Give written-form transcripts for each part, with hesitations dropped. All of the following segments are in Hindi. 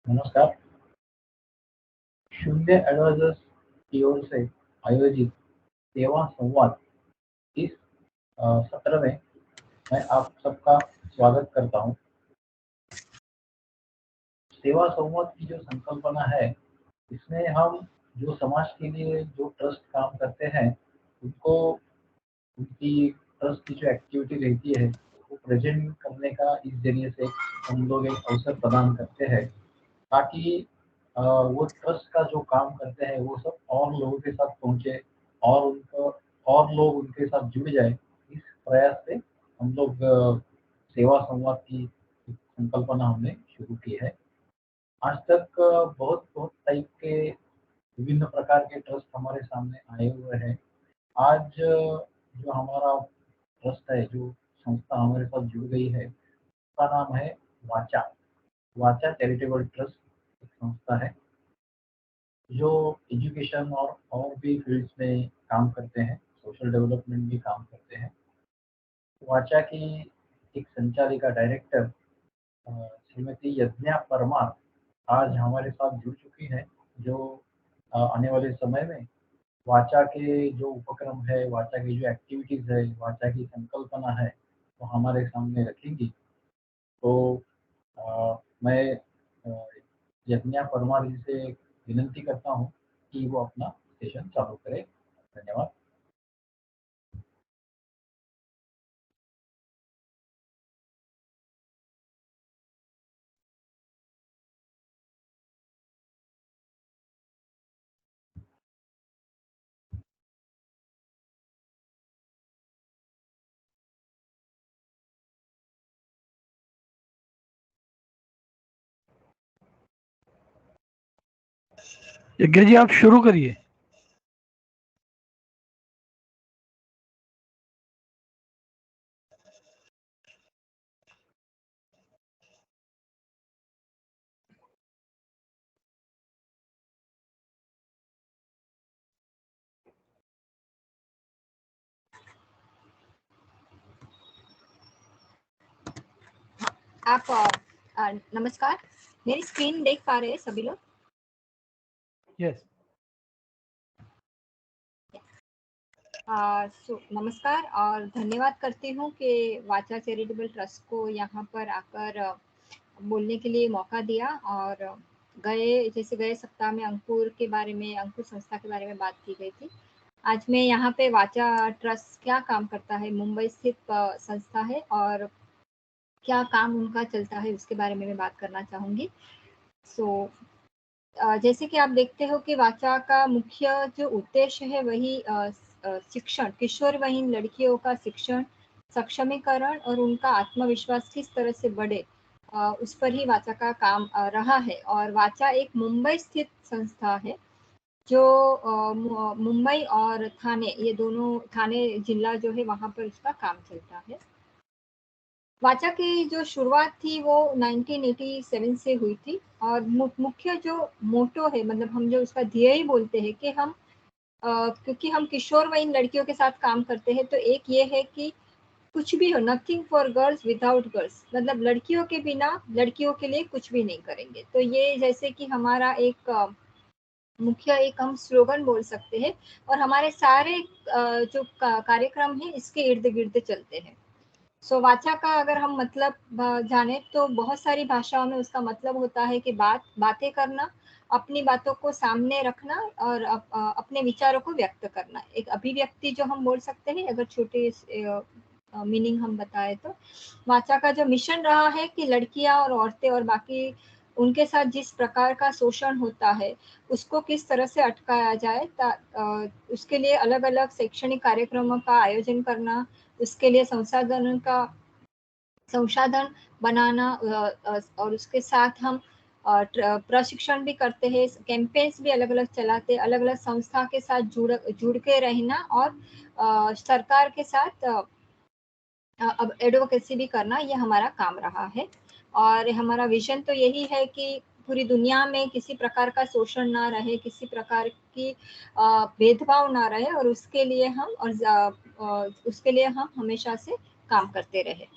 नमस्कार। शून्य एडवाइजर्स की ओर से आयोजित सेवा संवाद इस सत्र में मैं आप सबका स्वागत करता हूँ। सेवा संवाद की जो संकल्पना है, इसमें हम जो समाज के लिए जो ट्रस्ट काम करते हैं, उनको उनकी ट्रस्ट की जो एक्टिविटी रहती है, वो प्रेजेंट करने का इस ज़रिए से हम लोग एक अवसर प्रदान करते हैं, ताकि वो ट्रस्ट का जो काम करते हैं वो सब और लोगों के साथ पहुँचे और उनको और लोग उनके साथ जुड़ जाए। इस प्रयास से हम लोग सेवा संवाद की एक संकल्पना हमने शुरू की है। आज तक बहुत टाइप के विभिन्न प्रकार के ट्रस्ट हमारे सामने आए हुए हैं। आज जो हमारा ट्रस्ट है, जो संस्था हमारे साथ जुड़ गई है, उसका नाम है वाचा। वाचा चैरिटेबल ट्रस्ट एक संस्था है, जो एजुकेशन और भी फील्ड्स में काम करते हैं, सोशल डेवलपमेंट भी काम करते हैं। वाचा की एक संचालिका डायरेक्टर श्रीमती यज्ञा परमार आज हमारे साथ जुड़ चुकी हैं, जो आने वाले समय में वाचा के जो उपक्रम है, वाचा की जो एक्टिविटीज़ है, वाचा की संकल्पना है, वो हमारे सामने रखेंगी। तो मैं यज्ञा परमार जी से विनंती करता हूँ कि वो अपना सेशन चालू करें। धन्यवाद। यज्ञ जी आप शुरू करिए। आप नमस्कार, मेरी स्क्रीन देख पा रहे हैं सभी लोग? यस। नमस्कार और धन्यवाद करती हूँ कि वाचा चैरिटेबल ट्रस्ट को यहाँ पर आकर बोलने के लिए मौका दिया। और गए सप्ताह में अंकुर संस्था के बारे में बात की गई थी। आज मैं यहाँ पे वाचा ट्रस्ट क्या काम करता है, मुंबई स्थित संस्था है और क्या काम उनका चलता है, उसके बारे में मैं बात करना चाहूँगी। जैसे कि आप देखते हो कि वाचा का मुख्य जो उद्देश्य है वही शिक्षण, किशोरवयीन लड़कियों का शिक्षण, सक्षमीकरण और उनका आत्मविश्वास किस तरह से बढ़े, उस पर ही वाचा का काम रहा है। और वाचा एक मुंबई स्थित संस्था है जो मुंबई और थाने, ये दोनों, थाने जिला जो है वहाँ पर उसका काम चलता है। वाचा की जो शुरुआत थी वो 1987 से हुई थी और मुख्य जो मोटो है, मतलब हम जो उसका ध्येय बोलते हैं कि हम क्योंकि हम किशोरवयीन लड़कियों के साथ काम करते हैं, तो एक ये है कि कुछ भी हो, nothing for girls without girls, मतलब लड़कियों के बिना लड़कियों के लिए कुछ भी नहीं करेंगे। तो ये जैसे कि हमारा एक मुख्य एक हम स्लोगन बोल सकते हैं और हमारे सारे जो कार्यक्रम है इसके इर्द गिर्द चलते हैं। वाचा का अगर हम मतलब जाने तो बहुत सारी भाषाओं में उसका मतलब होता है कि बातें करना, अपनी बातों को सामने रखना और अपने विचारों को व्यक्त करना, एक अभिव्यक्ति जो हम बोल सकते हैं अगर छोटे मीनिंग हम बताए तो। वाचा का जो मिशन रहा है कि लड़कियां और औरतें और बाकी उनके साथ जिस प्रकार का शोषण होता है उसको किस तरह से अटकाया जाए, उसके लिए अलग अलग शैक्षणिक कार्यक्रमों का आयोजन करना, उसके लिए संसाधन बनाना और उसके साथ हम प्रशिक्षण भी करते हैं, कैंपेन्स भी अलग अलग चलाते, अलग अलग संस्था के साथ जुड़ के रहना और सरकार के साथ अब एडवोकेसी भी करना, ये हमारा काम रहा है। और हमारा विजन तो यही है कि पूरी दुनिया में किसी प्रकार का शोषण ना रहे, किसी प्रकार की भेदभाव ना रहे और उसके लिए हम हमेशा से काम करते रहे।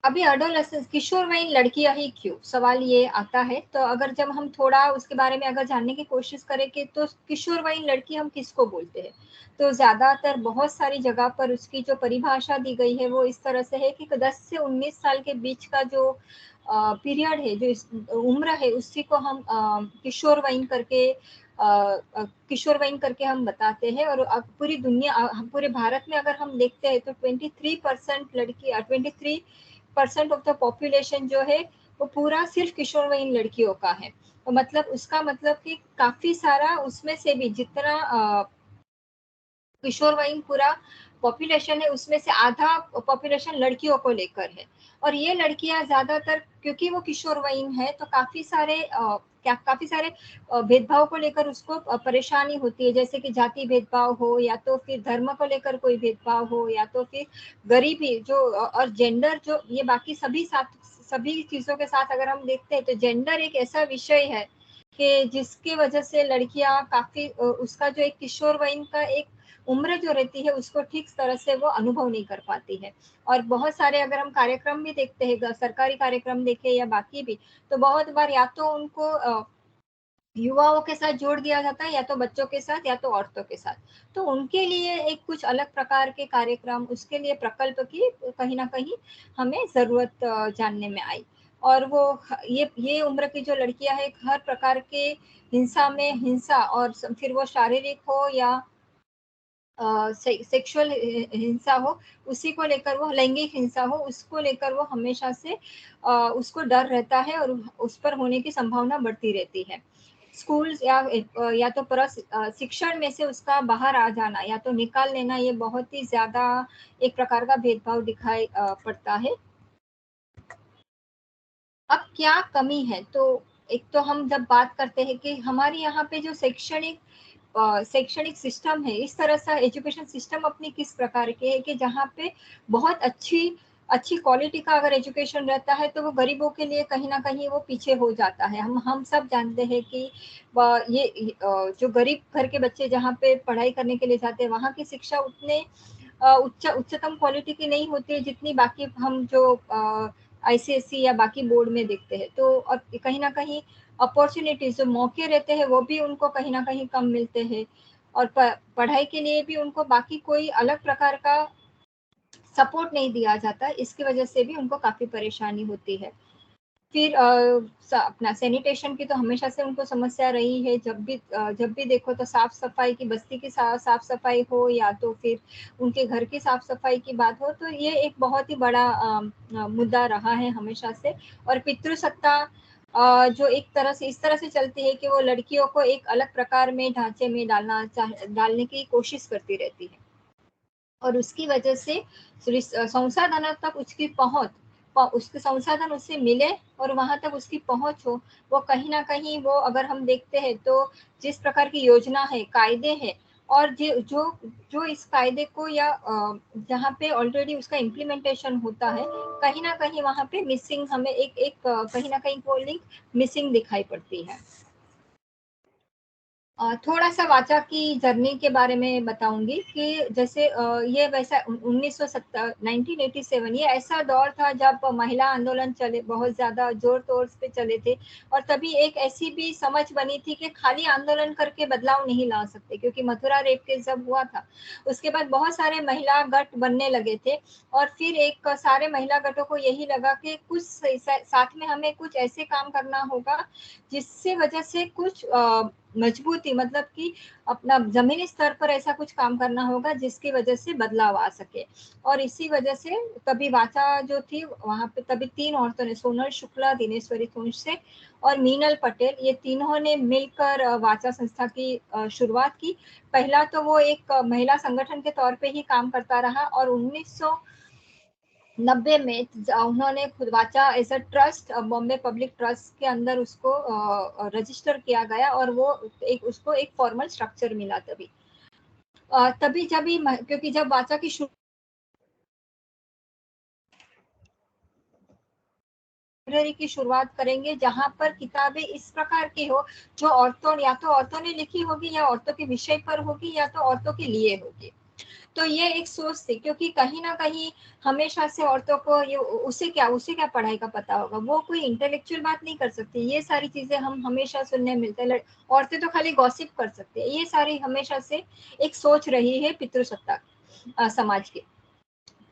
अभी एडोलेसेंस किशोरवयीन लड़कियां ही क्यों, सवाल ये आता है। तो अगर जब हम थोड़ा उसके बारे में अगर जानने की कोशिश करें कि तो किशोरवयीन लड़की हम किसको बोलते हैं, तो ज्यादातर बहुत सारी जगह पर उसकी जो परिभाषा दी गई है वो इस तरह से है कि 10 से 19 साल के बीच का जो पीरियड है, जो उम्र है, उसी को हम किशोरवयीन करके किशोरवयीन करके हम बताते हैं। और पूरी दुनिया, हम पूरे भारत में अगर हम देखते हैं तो 23% लड़की, 23% ऑफ द पॉपुलेशन जो है वो पूरा सिर्फ किशोरवयीन लड़कियों का है। तो मतलब उसका मतलब कि काफी सारा उसमें से भी जितना किशोरवयीन पूरा पॉपुलेशन है उसमें से आधा पॉपुलेशन लड़कियों को लेकर है। और ये लड़कियां ज्यादातर क्योंकि वो किशोरवयीन है तो काफी सारे भेदभाव को लेकर उसको परेशानी होती है, जैसे कि जाति भेदभाव हो, या तो फिर धर्म को लेकर कोई भेदभाव हो, या तो फिर गरीबी जो और जेंडर जो, ये बाकी सभी चीजों के साथ अगर हम देखते हैं तो जेंडर एक ऐसा विषय है कि जिसकी वजह से लड़कियां काफी उसका जो एक किशोरवयीन का एक उम्र जो रहती है उसको ठीक तरह से वो अनुभव नहीं कर पाती है। और बहुत सारे अगर हम कार्यक्रम भी देखते हैं, सरकारी कार्यक्रम देखे या बाकी भी, तो बहुत बार या तो उनको युवाओं के साथ जोड़ दिया जाता है, या तो बच्चों के साथ, या तो औरतों के साथ। तो उनके लिए एक कुछ अलग प्रकार के कार्यक्रम, उसके लिए प्रकल्प की कहीं ना कहीं हमें जरूरत जानने में आई। और वो ये उम्र की जो लड़कियां है हर प्रकार के हिंसा, और फिर वो शारीरिक हो या सेक्सुअल हिंसा हो, उसी को लेकर वो लैंगिक हिंसा हो, उसको लेकर वो हमेशा से उसको डर रहता है और उस पर होने की संभावना बढ़ती रहती है। स्कूल या तो शिक्षण में से उसका बाहर आ जाना या तो निकाल लेना, ये बहुत ही ज्यादा एक प्रकार का भेदभाव दिखाई पड़ता है। अब क्या कमी है, तो एक तो हम जब बात करते हैं कि हमारे यहाँ पे जो शैक्षणिक सिस्टम है, इस तरह से एजुकेशन सिस्टम अपनी किस प्रकार के है कि जहाँ पे बहुत अच्छी क्वालिटी का अगर एजुकेशन रहता है तो वो गरीबों के लिए कहीं ना कहीं वो पीछे हो जाता है। हम सब जानते हैं कि जो गरीब घर के बच्चे जहाँ पे पढ़ाई करने के लिए जाते हैं वहाँ की शिक्षा उतने उच्चतम क्वालिटी की नहीं होती है जितनी बाकी हम जो आईसीएसई या बाकी बोर्ड में देखते हैं। तो और कहीं ना कहीं अपॉर्चुनिटीज जो मौके रहते हैं वो भी उनको कहीं ना कहीं कम मिलते हैं, और पढ़ाई के लिए भी उनको बाकी कोई अलग प्रकार का सपोर्ट नहीं दिया जाता, इसकी वजह से भी उनको काफी परेशानी होती है। फिर अपना सैनिटेशन की तो हमेशा से उनको समस्या रही है। जब भी देखो तो साफ सफाई की, बस्ती की साफ सफाई हो या तो फिर उनके घर की साफ सफाई की बात हो, तो ये एक बहुत ही बड़ा मुद्दा रहा है हमेशा से। और पितृसत्ता जो एक तरह से इस तरह से चलती है कि वो लड़कियों को एक अलग प्रकार में ढांचे में डालने की कोशिश करती रहती है, और उसकी वजह से संसाधनों तक उसके संसाधन उससे मिले और वहां तक उसकी पहुंच हो, वो कहीं ना कहीं वो अगर हम देखते हैं तो जिस प्रकार की योजना है, कायदे हैं, और जो इस कायदे को या जहाँ पे ऑलरेडी उसका इम्प्लीमेंटेशन होता है, कहीं ना कहीं वहां पे मिसिंग हमें कहीं ना कहीं वो लिंक मिसिंग दिखाई पड़ती है। थोड़ा सा वाचा की जर्नी के बारे में बताऊंगी कि जैसे ये वैसा 1987 ये ऐसा दौर था जब महिला आंदोलन चले, बहुत ज्यादा जोर तोर पे चले थे। और तभी एक ऐसी भी समझ बनी थी कि खाली आंदोलन करके बदलाव नहीं ला सकते, क्योंकि मथुरा रेप केस जब हुआ था उसके बाद बहुत सारे महिला गट बनने लगे थे। और फिर एक सारे महिला गटों को यही लगा कि कुछ साथ में हमें कुछ ऐसे काम करना होगा जिससे वजह से कुछ मजबूती, मतलब कि अपना जमीनी स्तर पर ऐसा कुछ काम करना होगा जिसकी वजह से बदलाव आ सके। और इसी वजह से तभी वाचा जो थी वहां पे, तभी 3 औरतों ने, सोनल शुक्ला, दिनेश्वरी तुंगसे और मीनल पटेल, ये तीनों ने मिलकर वाचा संस्था की शुरुआत की। पहला तो वो एक महिला संगठन के तौर पे ही काम करता रहा, और 1990 में उन्होंने खुद Vacha as a trust, Bombay public trust के अंदर उसको रजिस्टर किया गया, और वो उसको एक फॉर्मल स्ट्रक्चर मिला तभी। क्योंकि जब वाचा की लाइब्रेरी की शुरुआत करेंगे जहां पर किताबें इस प्रकार की हो जो औरतों ने लिखी होगी, या औरतों के विषय पर होगी, या तो औरतों के लिए होगी। तो ये एक सोच थी, क्योंकि कहीं ना कहीं हमेशा से औरतों को ये उसे क्या पढ़ाई का पता होगा, वो कोई इंटेलेक्चुअल बात नहीं कर सकती। ये सारी चीजें हम हमेशा सुनने मिलते हैं, औरतें तो खाली गॉसिप कर सकती है। ये सारी हमेशा से एक सोच रही है पितृसत्ता समाज की।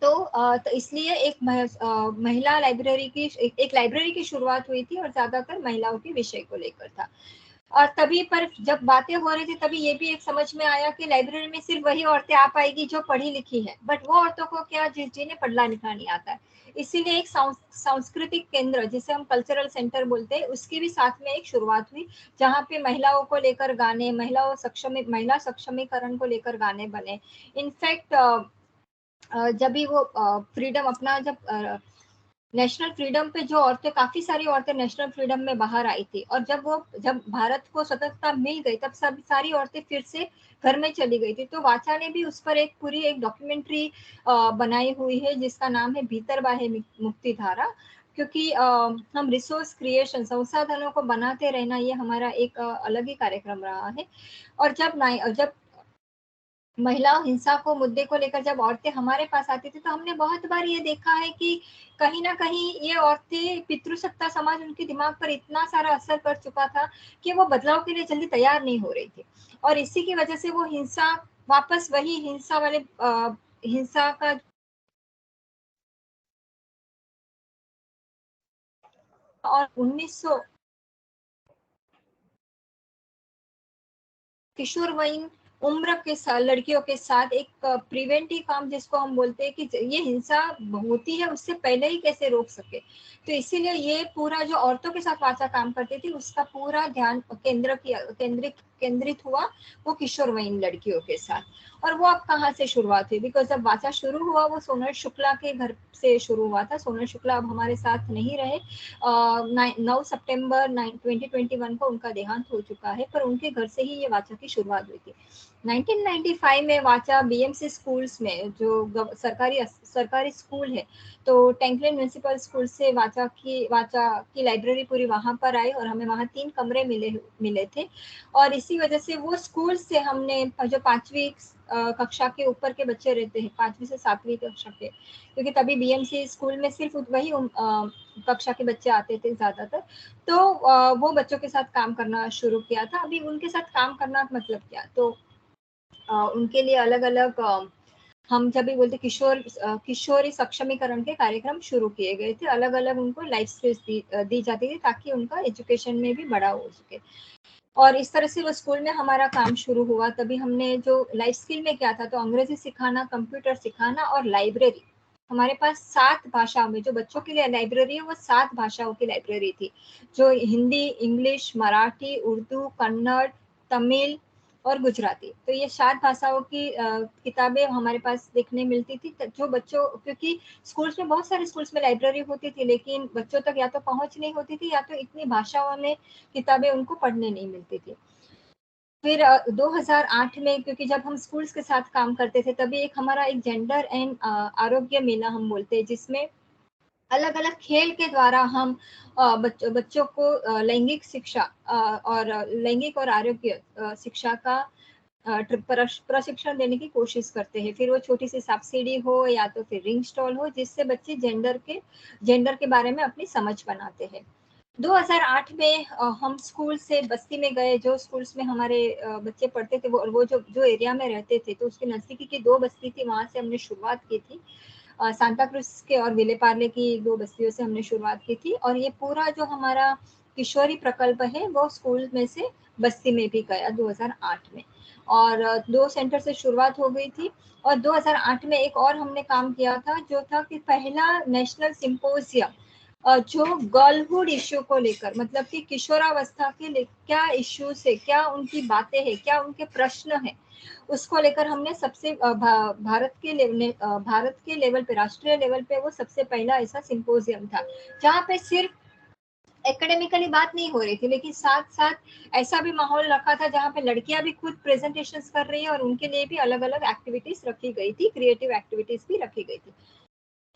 तो इसलिए एक महिला लाइब्रेरी की एक लाइब्रेरी की शुरुआत हुई थी और ज्यादातर महिलाओं के विषय को लेकर था। और तभी पर जब बातें हो रही थी तभी ये भी एक समझ में आया कि लाइब्रेरी में सिर्फ वही औरतें आ पाएगी जो पढ़ी लिखी है, बट वो औरतों को क्या जिन्हें पढ़ना लिखना नहीं आता है। इसीलिए एक सांस्कृतिक केंद्र जिसे हम कल्चरल सेंटर बोलते हैं उसकी भी साथ में एक शुरुआत हुई, जहाँ पे महिलाओं को लेकर गाने, महिला सक्षमीकरण को लेकर गाने बने। इनफैक्ट जब भी वो फ्रीडम अपना जब नेशनल फ्रीडम पे जो औरतें, काफी सारी औरतें नेशनल फ्रीडम में बाहर आई थी, और जब भारत को स्वतंत्रता मिल गई तब सब सारी औरतें फिर से घर में चली गई थी। तो वाचा ने भी उस पर एक पूरी एक डॉक्यूमेंट्री बनाई हुई है जिसका नाम है भीतर बाहे मुक्ति धारा। क्योंकि हम रिसोर्स क्रिएशन, संसाधनों को बनाते रहना, ये हमारा एक अलग ही कार्यक्रम रहा है। और जब महिला हिंसा को मुद्दे को लेकर जब औरतें हमारे पास आती थी तो हमने बहुत बार ये देखा है कि कहीं ना कहीं ये औरतें, पितृसत्ता समाज उनके दिमाग पर इतना सारा असर कर चुका था कि वो बदलाव के लिए जल्दी तैयार नहीं हो रही थी, और इसी की वजह से वो हिंसा, वापस वही हिंसा वाले हिंसा का और 1900 किशोरवयीन उम्र के साथ लड़कियों के साथ एक प्रिवेंटिव काम जिसको हम बोलते हैं कि ये हिंसा होती है उससे पहले ही कैसे रोक सके। तो इसीलिए ये पूरा जो औरतों के साथ वाचा काम करती थी उसका पूरा ध्यान केंद्रित हुआ वो किशोरवयीन लड़कियों के साथ। और वो अब कहाँ से शुरुआत हुई, बिकॉज जब वाचा शुरू हुआ वो सोनल शुक्ला के घर से शुरू हुआ था। सोनल शुक्ला अब हमारे साथ नहीं रहे, 9 सितंबर 2021 को उनका देहांत हो चुका है, पर उनके घर से ही ये वाचा की शुरुआत हुई थी। 1995 में वाचा बीएमसी स्कूल्स में, जो सरकारी स्कूल है, तो टैंकलेन म्यूनिसिपल स्कूल से वाचा की लाइब्रेरी पूरी वहां पर आई और हमें वहां 3 कमरे मिले थे। और इसी वजह से वो स्कूल से हमने जो 5वीं कक्षा के ऊपर के बच्चे रहते हैं, 5वीं से 7वीं कक्षा के, क्योंकि तभी बीएमसी स्कूल में सिर्फ वही कक्षा के बच्चे आते थे ज्यादातर, तो वो बच्चों के साथ काम करना शुरू किया था। अभी उनके साथ काम करना मतलब क्या, तो उनके लिए अलग अलग हम जब भी बोलते किशोरी सक्षमीकरण के कार्यक्रम शुरू किए गए थे। अलग अलग उनको लाइफ स्किल्स दी जाती थी ताकि उनका एजुकेशन में भी बड़ा हो सके। और इस तरह से वो स्कूल में हमारा काम शुरू हुआ। तभी हमने जो लाइफ स्किल में क्या था, तो अंग्रेजी सिखाना, कंप्यूटर सिखाना और लाइब्रेरी। हमारे पास 7 भाषाओं में जो बच्चों के लिए लाइब्रेरी है वो 7 भाषाओं की लाइब्रेरी थी, जो हिंदी, इंग्लिश, मराठी, उर्दू, कन्नड़, तमिल और गुजराती। तो ये 7 भाषाओं की किताबें हमारे पास देखने मिलती थी। जो बच्चों, क्योंकि स्कूल्स में, बहुत सारे स्कूल्स में लाइब्रेरी होती थी लेकिन बच्चों तक या तो पहुंच नहीं होती थी या तो इतनी भाषाओं में किताबें उनको पढ़ने नहीं मिलती थी। फिर 2008 में, क्योंकि जब हम स्कूल्स के साथ काम करते थे तभी एक हमारा एक जेंडर एंड आरोग्य मेला हम बोलते हैं, जिसमें अलग अलग खेल के द्वारा हम बच्चों को लैंगिक शिक्षा और लैंगिक और आरोग्य शिक्षा का प्रशिक्षण देने की कोशिश करते हैं। फिर वो छोटी सी सब्सिडी हो या तो फिर रिंग स्टॉल हो, जिससे बच्चे जेंडर के बारे में अपनी समझ बनाते हैं। 2008 में हम स्कूल से बस्ती में गए। जो स्कूल्स में हमारे बच्चे पढ़ते थे वो जो एरिया में रहते थे, तो उसके नजदीकी की 2 बस्ती थी, वहां से हमने शुरुआत की थी। सांता क्रूज के और विले पार्ले की 2 बस्तियों से हमने शुरुआत की थी। और ये पूरा जो हमारा किशोरी प्रकल्प है वो स्कूल में से बस्ती में भी गया 2008 में। और 2 सेंटर से शुरुआत हो गई थी। और 2008 में एक और हमने काम किया था, जो था कि पहला नेशनल सिंपोजियम जो गर्लहुड इश्यू को लेकर, मतलब कि किशोरावस्था के क्या इश्यूज है, क्या उनकी बातें हैं, क्या उनके प्रश्न है, उसको लेकर हमने सबसे भारत के लेवल पे, राष्ट्रीय लेवल पे वो सबसे पहला ऐसा सिंपोजियम था, जहाँ पे सिर्फ एकेडमिकली बात नहीं हो रही थी लेकिन साथ साथ ऐसा भी माहौल रखा था जहाँ पे लड़कियां भी खुद प्रेजेंटेशंस कर रही है और उनके लिए भी अलग अलग एक्टिविटीज रखी गई थी, क्रिएटिव एक्टिविटीज भी रखी गई थी।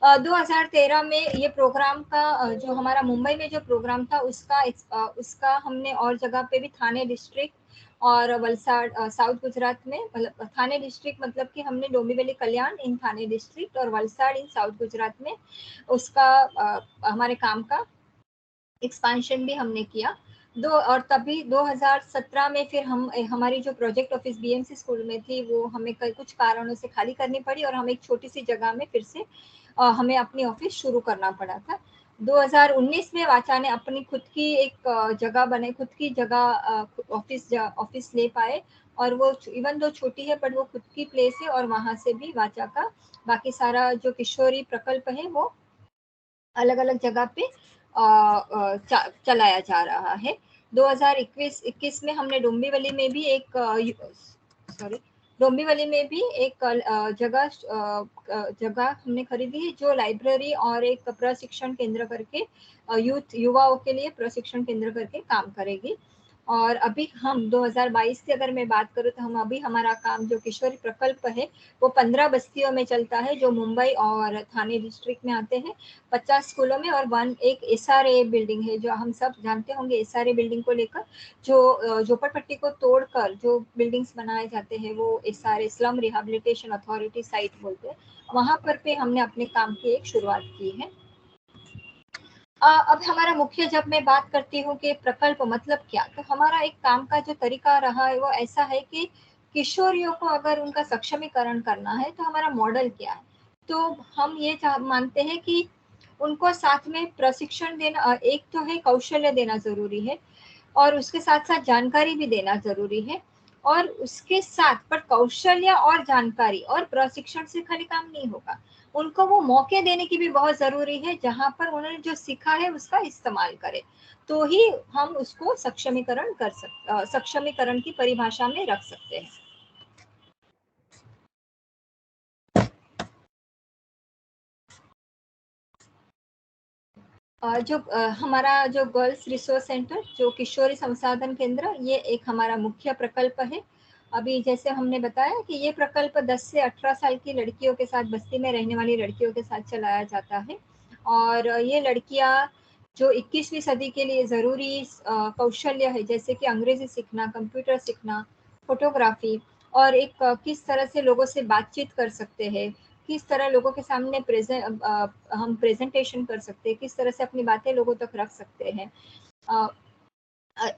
2013 में ये प्रोग्राम का जो हमारा मुंबई में जो प्रोग्राम था उसका हमने और जगह पे भी, थाने डिस्ट्रिक्ट और वलसाड साउथ गुजरात में, मतलब थाने डिस्ट्रिक्ट, मतलब कि हमने डोंबिवली कल्याण इन थाने डिस्ट्रिक्ट और वलसाड इन साउथ गुजरात में उसका हमारे काम का एक्सपांशन भी हमने किया। और तभी 2017 में फिर हमारी जो प्रोजेक्ट ऑफिस बीएमसी स्कूल में थी वो हमें कुछ कारणों से खाली करनी पड़ी और हम एक छोटी सी जगह में फिर से हमें अपनी ऑफिस शुरू करना पड़ा था। 2019 में वाचा ने अपनी खुद की एक जगह बने, खुद की जगह ऑफिस ले पाए, और वो इवन दो छोटी है बट वो खुद की प्लेस है, और वहां से भी वाचा का बाकी सारा जो किशोरी प्रकल्प है वो अलग अलग जगह पे चलाया जा रहा है। 2021 में हमने डोंबिवली में भी एक डोंबिवली में भी एक जगह हमने खरीदी है जो लाइब्रेरी और एक प्रशिक्षण केंद्र करके युवाओं के लिए प्रशिक्षण केंद्र करके काम करेगी। और अभी हम 2022 की अगर मैं बात करूँ तो हम अभी हमारा काम जो किशोरी प्रकल्प है वो 15 बस्तियों में चलता है जो मुंबई और थाने डिस्ट्रिक्ट में आते हैं, 50 स्कूलों में, और एक एसआरए बिल्डिंग है जो हम सब जानते होंगे। एसआरए बिल्डिंग को लेकर जो झोपड़पट्टी को तोड़कर जो बिल्डिंग्स बनाए जाते हैं वो SRA slum rehabilitation authority site बोलते हैं, वहां पर पे हमने अपने काम की एक शुरुआत की है। अब हमारा मुख्य, जब मैं बात करती हूँ कि प्रकल्प मतलब क्या, तो हमारा एक काम का जो तरीका रहा है वो ऐसा है कि किशोरियों को अगर उनका सक्षमीकरण करना है तो हमारा मॉडल क्या है। तो हम ये मानते हैं कि उनको साथ में प्रशिक्षण देना, एक तो है कौशल्य देना जरूरी है और उसके साथ साथ जानकारी भी देना जरूरी है, और उसके साथ पर कौशल्य और जानकारी और प्रशिक्षण से खाली काम नहीं होगा, उनको वो मौके देने की भी बहुत जरूरी है जहां पर उन्होंने जो सीखा है उसका इस्तेमाल करें, तो ही हम उसको सक्षमीकरण की परिभाषा में रख सकते हैं। जो हमारा जो गर्ल्स रिसोर्स सेंटर, जो किशोरी संसाधन केंद्र, ये एक हमारा मुख्य प्रकल्प है। अभी जैसे हमने बताया कि ये प्रकल्प 10 से 18 साल की लड़कियों के साथ, बस्ती में रहने वाली लड़कियों के साथ चलाया जाता है, और ये लड़कियां जो 21वीं सदी के लिए ज़रूरी कौशल्य है, जैसे कि अंग्रेजी सीखना, कंप्यूटर सीखना, फोटोग्राफी, और एक किस तरह से लोगों से बातचीत कर सकते हैं, किस तरह लोगों के सामने हम प्रेजेंटेशन कर सकते हैं, किस तरह से अपनी बातें लोगों तक रख सकते हैं,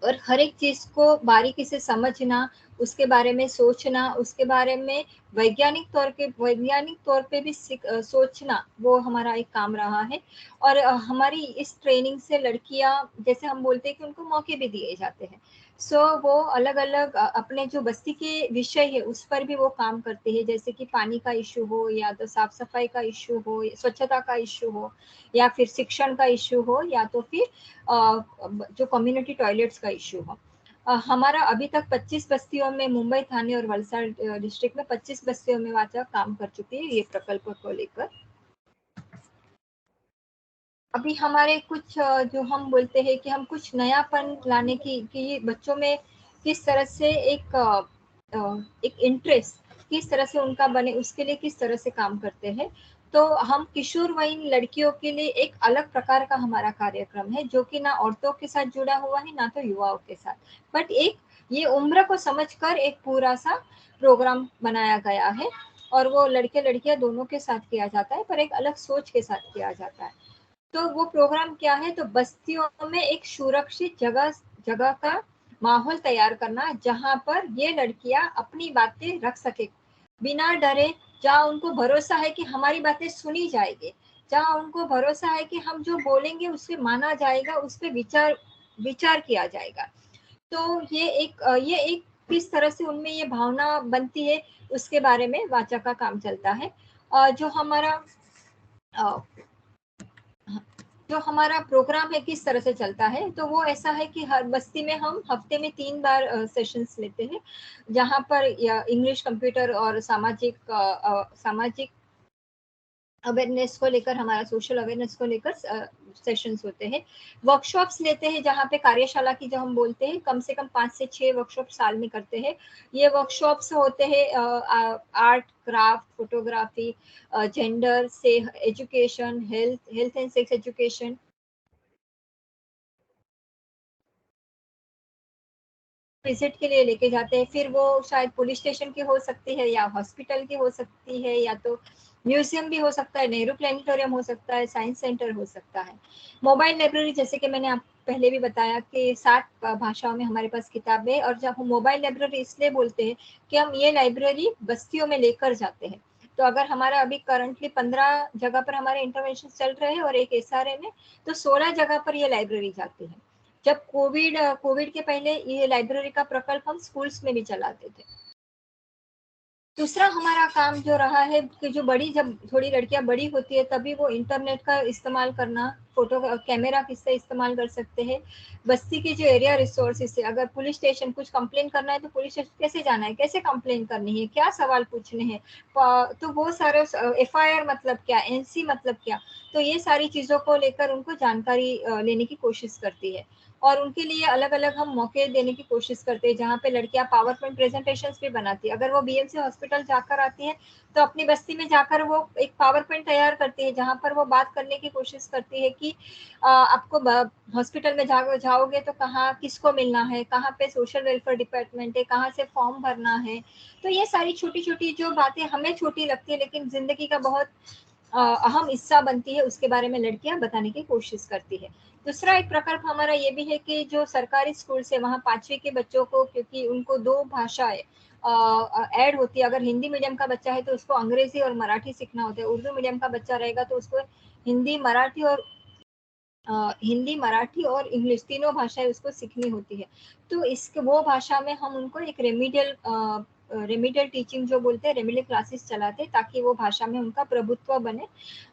और हर एक चीज को बारीकी से समझना, उसके बारे में सोचना, उसके बारे में वैज्ञानिक तौर पे भी सोचना, वो हमारा एक काम रहा है। और हमारी इस ट्रेनिंग से लड़कियां, जैसे हम बोलते हैं कि उनको मौके भी दिए जाते हैं, सो वो अलग अलग अपने जो बस्ती के विषय है उस पर भी वो काम करते हैं, जैसे कि पानी का इशू हो, या तो साफ सफाई का इशू हो, स्वच्छता का इशू हो, या फिर शिक्षण का इशू हो, या तो फिर जो कम्युनिटी टॉयलेट्स का इशू हो। हमारा अभी तक 25 बस्तियों में, मुंबई, थाने और वलसाड डिस्ट्रिक्ट में 25 बस्तियों में वाचा काम कर चुकी है ये प्रकल्प को लेकर। अभी हमारे कुछ जो हम बोलते हैं कि हम कुछ नयापन लाने की, कि बच्चों में किस तरह से एक इंटरेस्ट किस तरह से उनका बने, उसके लिए किस तरह से काम करते हैं। तो हम किशोरवयीन लड़कियों के लिए एक अलग प्रकार का हमारा कार्यक्रम है जो कि ना औरतों के साथ जुड़ा हुआ है ना तो युवाओं के साथ, बट एक ये उम्र को समझकर एक पूरा सा प्रोग्राम बनाया गया है, और वो लड़के लड़कियां दोनों के साथ किया जाता है, पर एक अलग सोच के साथ किया जाता है। तो वो प्रोग्राम क्या है, तो बस्तियों में एक सुरक्षित जगह का माहौल तैयार करना जहां पर ये लड़कियां अपनी बातें रख सके बिना डरे, जहां उनको भरोसा है कि हमारी बातें सुनी जाएगी, जहां उनको भरोसा है कि हम जो बोलेंगे उस पर माना जाएगा, उस पर विचार किया जाएगा। तो ये एक किस तरह से उनमें ये भावना बनती है उसके बारे में वाचा का काम चलता है। जो हमारा प्रोग्राम है किस तरह से चलता है, तो वो ऐसा है कि हर बस्ती में हम हफ्ते में 3 बार सेशंस लेते हैं, जहां पर इंग्लिश, कंप्यूटर और सामाजिक अवेयरनेस को लेकर, हमारा सोशल अवेयरनेस को लेकर सेशंस होते हैं। वर्कशॉप्स लेते हैं जहाँ पे कार्यशाला की जो हम बोलते हैं, कम से कम 5 से 6 वर्कशॉप साल में करते हैं। ये वर्कशॉप्स होते हैं आर्ट, क्राफ्ट, फोटोग्राफी, जेंडर से education, health and sex education, visit के लिए लेके जाते हैं। फिर वो शायद पुलिस स्टेशन की हो सकती है या हॉस्पिटल की हो सकती है या तो म्यूजियम भी हो सकता है, नेहरू प्लेनेटोरियम हो सकता है, साइंस सेंटर हो सकता है। मोबाइल लाइब्रेरी, जैसे कि मैंने आप पहले भी बताया कि 7 भाषाओं में हमारे पास किताबें हैं। और जब हम मोबाइल लाइब्रेरी इसलिए बोलते हैं कि हम ये लाइब्रेरी बस्तियों में लेकर जाते हैं। तो अगर हमारा अभी करंटली 15 जगह पर हमारे इंटरवेंशन चल रहे हैं और एक एसआरए में, तो 16 जगह पर ये लाइब्रेरी जाती है। जब कोविड के पहले ये लाइब्रेरी का प्रकल्प हम स्कूल्स में भी चलाते थे। दूसरा हमारा काम जो रहा है कि जो जब थोड़ी लड़कियां बड़ी होती है तभी वो इंटरनेट का इस्तेमाल करना, फोटो कैमरा किससे इस्तेमाल कर सकते हैं। बस्ती के जो एरिया रिसोर्सेज है, अगर पुलिस स्टेशन कुछ कंप्लेन करना है तो पुलिस स्टेशन कैसे जाना है, कैसे कंप्लेन करनी है, क्या सवाल पूछने हैं, तो वो सारे एफआईआर मतलब क्या, एनसी मतलब क्या, तो ये सारी चीजों को लेकर उनको जानकारी लेने की कोशिश करती है। और उनके लिए अलग अलग हम मौके देने की कोशिश करते हैं, जहाँ पे लड़कियां पावर पॉइंट प्रेजेंटेशंस भी बनाती है। अगर वो बीएमसी हॉस्पिटल जाकर आती है तो अपनी बस्ती में जाकर वो एक पावर पॉइंट तैयार करती है, जहाँ पर वो बात करने की कोशिश करती है कि आपको हॉस्पिटल में जाओगे तो कहाँ किसको मिलना है, कहाँ पे सोशल वेलफेयर डिपार्टमेंट है, कहाँ से फॉर्म भरना है। तो ये सारी छोटी छोटी जो बातें हमें छोटी लगती है लेकिन जिंदगी का बहुत अहम हिस्सा बनती है, उसके बारे में लड़कियां बताने की कोशिश करती है। दूसरा एक प्रकल्प हमारा ये भी है कि जो सरकारी स्कूल से वहाँ 5वीं के बच्चों को, क्योंकि उनको 2 भाषाएं ऐड होती है। अगर हिंदी मीडियम का बच्चा है तो उसको अंग्रेजी और मराठी सीखना होता है, उर्दू मीडियम का बच्चा रहेगा तो उसको हिंदी मराठी और इंग्लिश तीनों भाषाएं उसको सीखनी होती है। तो वो भाषा में हम उनको एक रेमिडियल टीचिंग जो बोलते हैं, रेमिडियल क्लासेस चलाते हैं ताकि वो भाषा में उनका प्रभुत्व बने।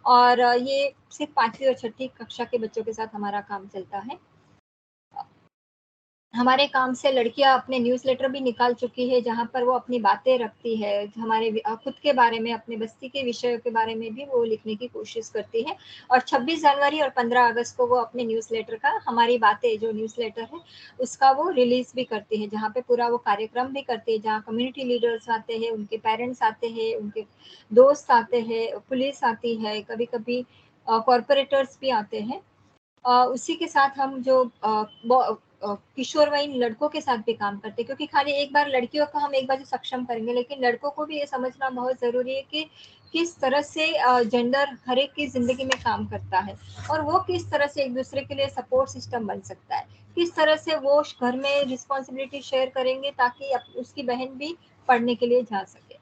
और ये सिर्फ 5वीं और 6ठी कक्षा के बच्चों के साथ हमारा काम चलता है। हमारे काम से लड़कियां अपने न्यूज़लेटर भी निकाल चुकी है, जहां पर वो अपनी बातें रखती है, हमारे खुद के बारे में, अपने बस्ती के विषयों के बारे में भी वो लिखने की कोशिश करती है। और 26 जनवरी और 15 अगस्त को वो अपने न्यूज़लेटर का, हमारी बातें जो न्यूज़लेटर है उसका वो रिलीज भी करती है, जहाँ पे पूरा वो कार्यक्रम भी करते हैं, जहाँ कम्युनिटी लीडर्स आते हैं, उनके पेरेंट्स आते हैं, उनके दोस्त आते हैं, पुलिस आती है, कभी कभी कॉरपोरेटर्स भी आते हैं। उसी के साथ हम जो किशोरवयीन लड़कों के साथ भी काम करते हैं, क्योंकि खाली एक बार लड़कियों को हम एक बार सक्षम करेंगे, लेकिन लड़कों को भी ये समझना बहुत जरूरी है कि किस तरह से जेंडर हर एक की जिंदगी में काम करता है और वो किस तरह से एक दूसरे के लिए सपोर्ट सिस्टम बन सकता है, किस तरह से वो घर में रिस्पॉन्सिबिलिटी शेयर करेंगे ताकि उसकी बहन भी पढ़ने के लिए जा सके।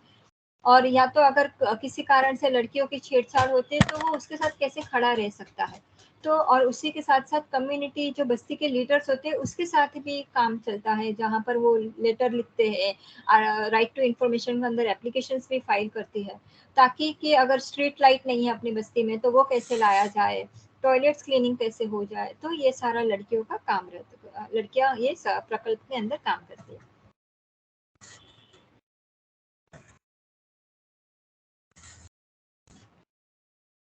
और या तो अगर किसी कारण से लड़कियों की छेड़छाड़ होती है तो वो उसके साथ कैसे खड़ा रह सकता है। तो और उसी के साथ साथ कम्युनिटी जो बस्ती के लीडर्स होते हैं उसके साथ भी काम चलता है, जहाँ पर वो लेटर लिखते हैं, राइट टू इन्फॉर्मेशन के अंदर एप्लीकेशंस भी फाइल करती है, ताकि कि अगर स्ट्रीट लाइट नहीं है अपनी बस्ती में तो वो कैसे लाया जाए, टॉयलेट्स क्लीनिंग कैसे हो जाए। तो ये सारा लड़कियों का काम रहता है, लड़कियां ये प्रकल्प के अंदर काम करती है।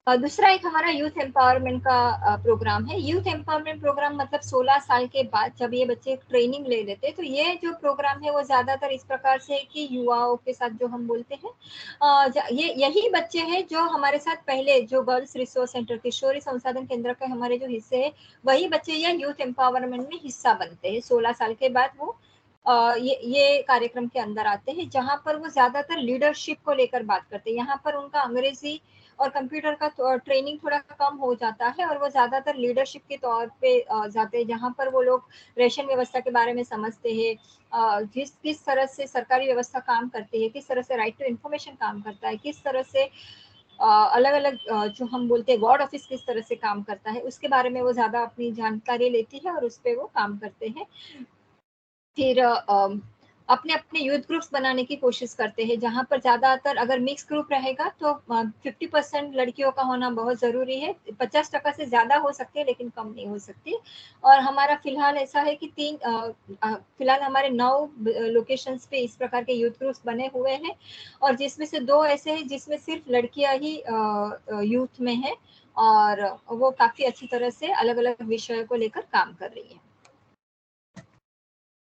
दूसरा एक हमारा यूथ एम्पावरमेंट का प्रोग्राम है। यूथ एम्पावरमेंट प्रोग्राम मतलब 16 साल के बाद जब ये बच्चे ट्रेनिंग ले लेते हैं, तो ये जो प्रोग्राम है वो ज्यादातर इस प्रकार से है कि युवाओं के साथ जो हम बोलते हैं, ये यही बच्चे हैं जो हमारे साथ पहले जो गर्ल्स रिसोर्स सेंटर, किशोरी संसाधन केंद्र के हमारे जो हिस्से है, वही बच्चे ये यूथ एम्पावरमेंट में हिस्सा बनते हैं। 16 साल के बाद वो ये कार्यक्रम के अंदर आते हैं, जहाँ पर वो ज्यादातर लीडरशिप को लेकर बात करते हैं। यहाँ पर उनका अंग्रेजी और कंप्यूटर का ट्रेनिंग थोड़ा कम हो जाता है और वो ज्यादातर लीडरशिप के तौर पे जाते हैं, जहाँ पर वो लोग रेशन व्यवस्था के बारे में समझते हैं, किस तरह से सरकारी व्यवस्था काम करती है, किस तरह से राइट टू इन्फॉर्मेशन काम करता है, किस तरह से अलग अलग जो हम बोलते हैं वार्ड ऑफिस किस तरह से काम करता है, उसके बारे में वो ज्यादा अपनी जानकारी लेती है और उस पर वो काम करते हैं। फिर अपने अपने यूथ ग्रुप्स बनाने की कोशिश करते हैं, जहाँ पर ज्यादातर अगर मिक्स ग्रुप रहेगा तो 50% लड़कियों का होना बहुत जरूरी है। 50% से ज्यादा हो सकती है लेकिन कम नहीं हो सकती। और हमारा फिलहाल ऐसा है कि फिलहाल हमारे 9 लोकेशंस पे इस प्रकार के यूथ ग्रुप्स बने हुए हैं, और जिसमें से 2 ऐसे हैं जिसमें सिर्फ लड़कियां ही यूथ में है, और वो काफी अच्छी तरह से अलग अलग विषयों को लेकर काम कर रही है।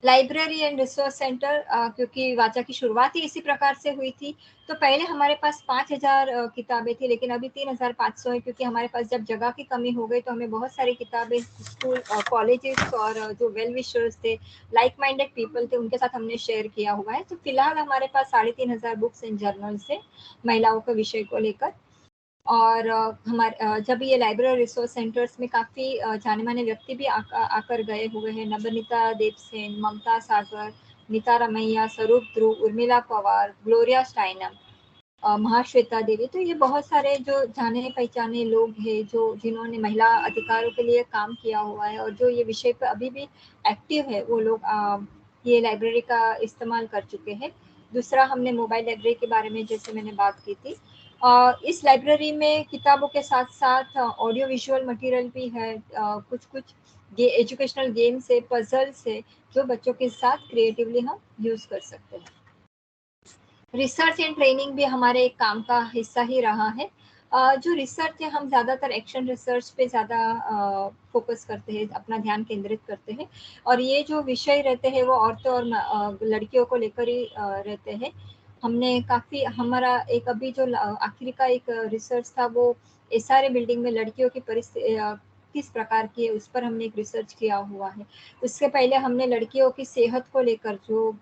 लाइब्रेरी एंड रिसोर्स सेंटर, क्योंकि वाचा की शुरुआत ही इसी प्रकार से हुई थी। तो पहले हमारे पास 5000 किताबें थी, लेकिन अभी 3500 है, क्योंकि हमारे पास जब जगह की कमी हो गई तो हमें बहुत सारी किताबें स्कूल, कॉलेजेस और जो वेल विशर्स थे, लाइक माइंडेड पीपल थे, उनके साथ हमने शेयर किया हुआ है। तो फिलहाल हमारे पास 3500 बुक्स एंड जर्नल्स है महिलाओं के विषय को लेकर। और हमारे जब ये लाइब्रेरी रिसोर्स सेंटर्स में काफ़ी जाने माने व्यक्ति भी आकर गए हुए हैं, नबनीता देवसेन, ममता सागर, नीता रमैया, स्वरूप ध्रुव, उर्मिला पवार, ग्लोरिया स्टाइनम, महाश्वेता देवी। तो ये बहुत सारे जो जाने पहचाने लोग हैं जो जिन्होंने महिला अधिकारों के लिए काम किया हुआ है और जो ये विषय पर अभी भी एक्टिव है, वो लोग ये लाइब्रेरी का इस्तेमाल कर चुके हैं। दूसरा, हमने मोबाइल लाइब्रेरी के बारे में जैसे मैंने बात की थी, इस लाइब्रेरी में किताबों के साथ साथ ऑडियो विजुअल मटेरियल भी है, कुछ कुछ एजुकेशनल गेम्स है, पजल्स है, जो बच्चों के साथ क्रिएटिवली हम यूज कर सकते हैं। रिसर्च एंड ट्रेनिंग भी हमारे एक काम का हिस्सा ही रहा है। जो रिसर्च है, हम ज़्यादातर एक्शन रिसर्च पे ज़्यादा फोकस करते हैं, अपना ध्यान केंद्रित करते हैं। और ये जो विषय रहते हैं वो औरतों और लड़कियों को लेकर ही रहते हैं। हमने काफ़ी, हमारा एक अभी जो आखिरी का एक रिसर्च था वो एसआरए बिल्डिंग में लड़कियों की परिस्थिति किस प्रकार की है, उस पर हमने एक रिसर्च किया हुआ है। उससे पहले हमने लड़कियों की सेहत को लेकर, जो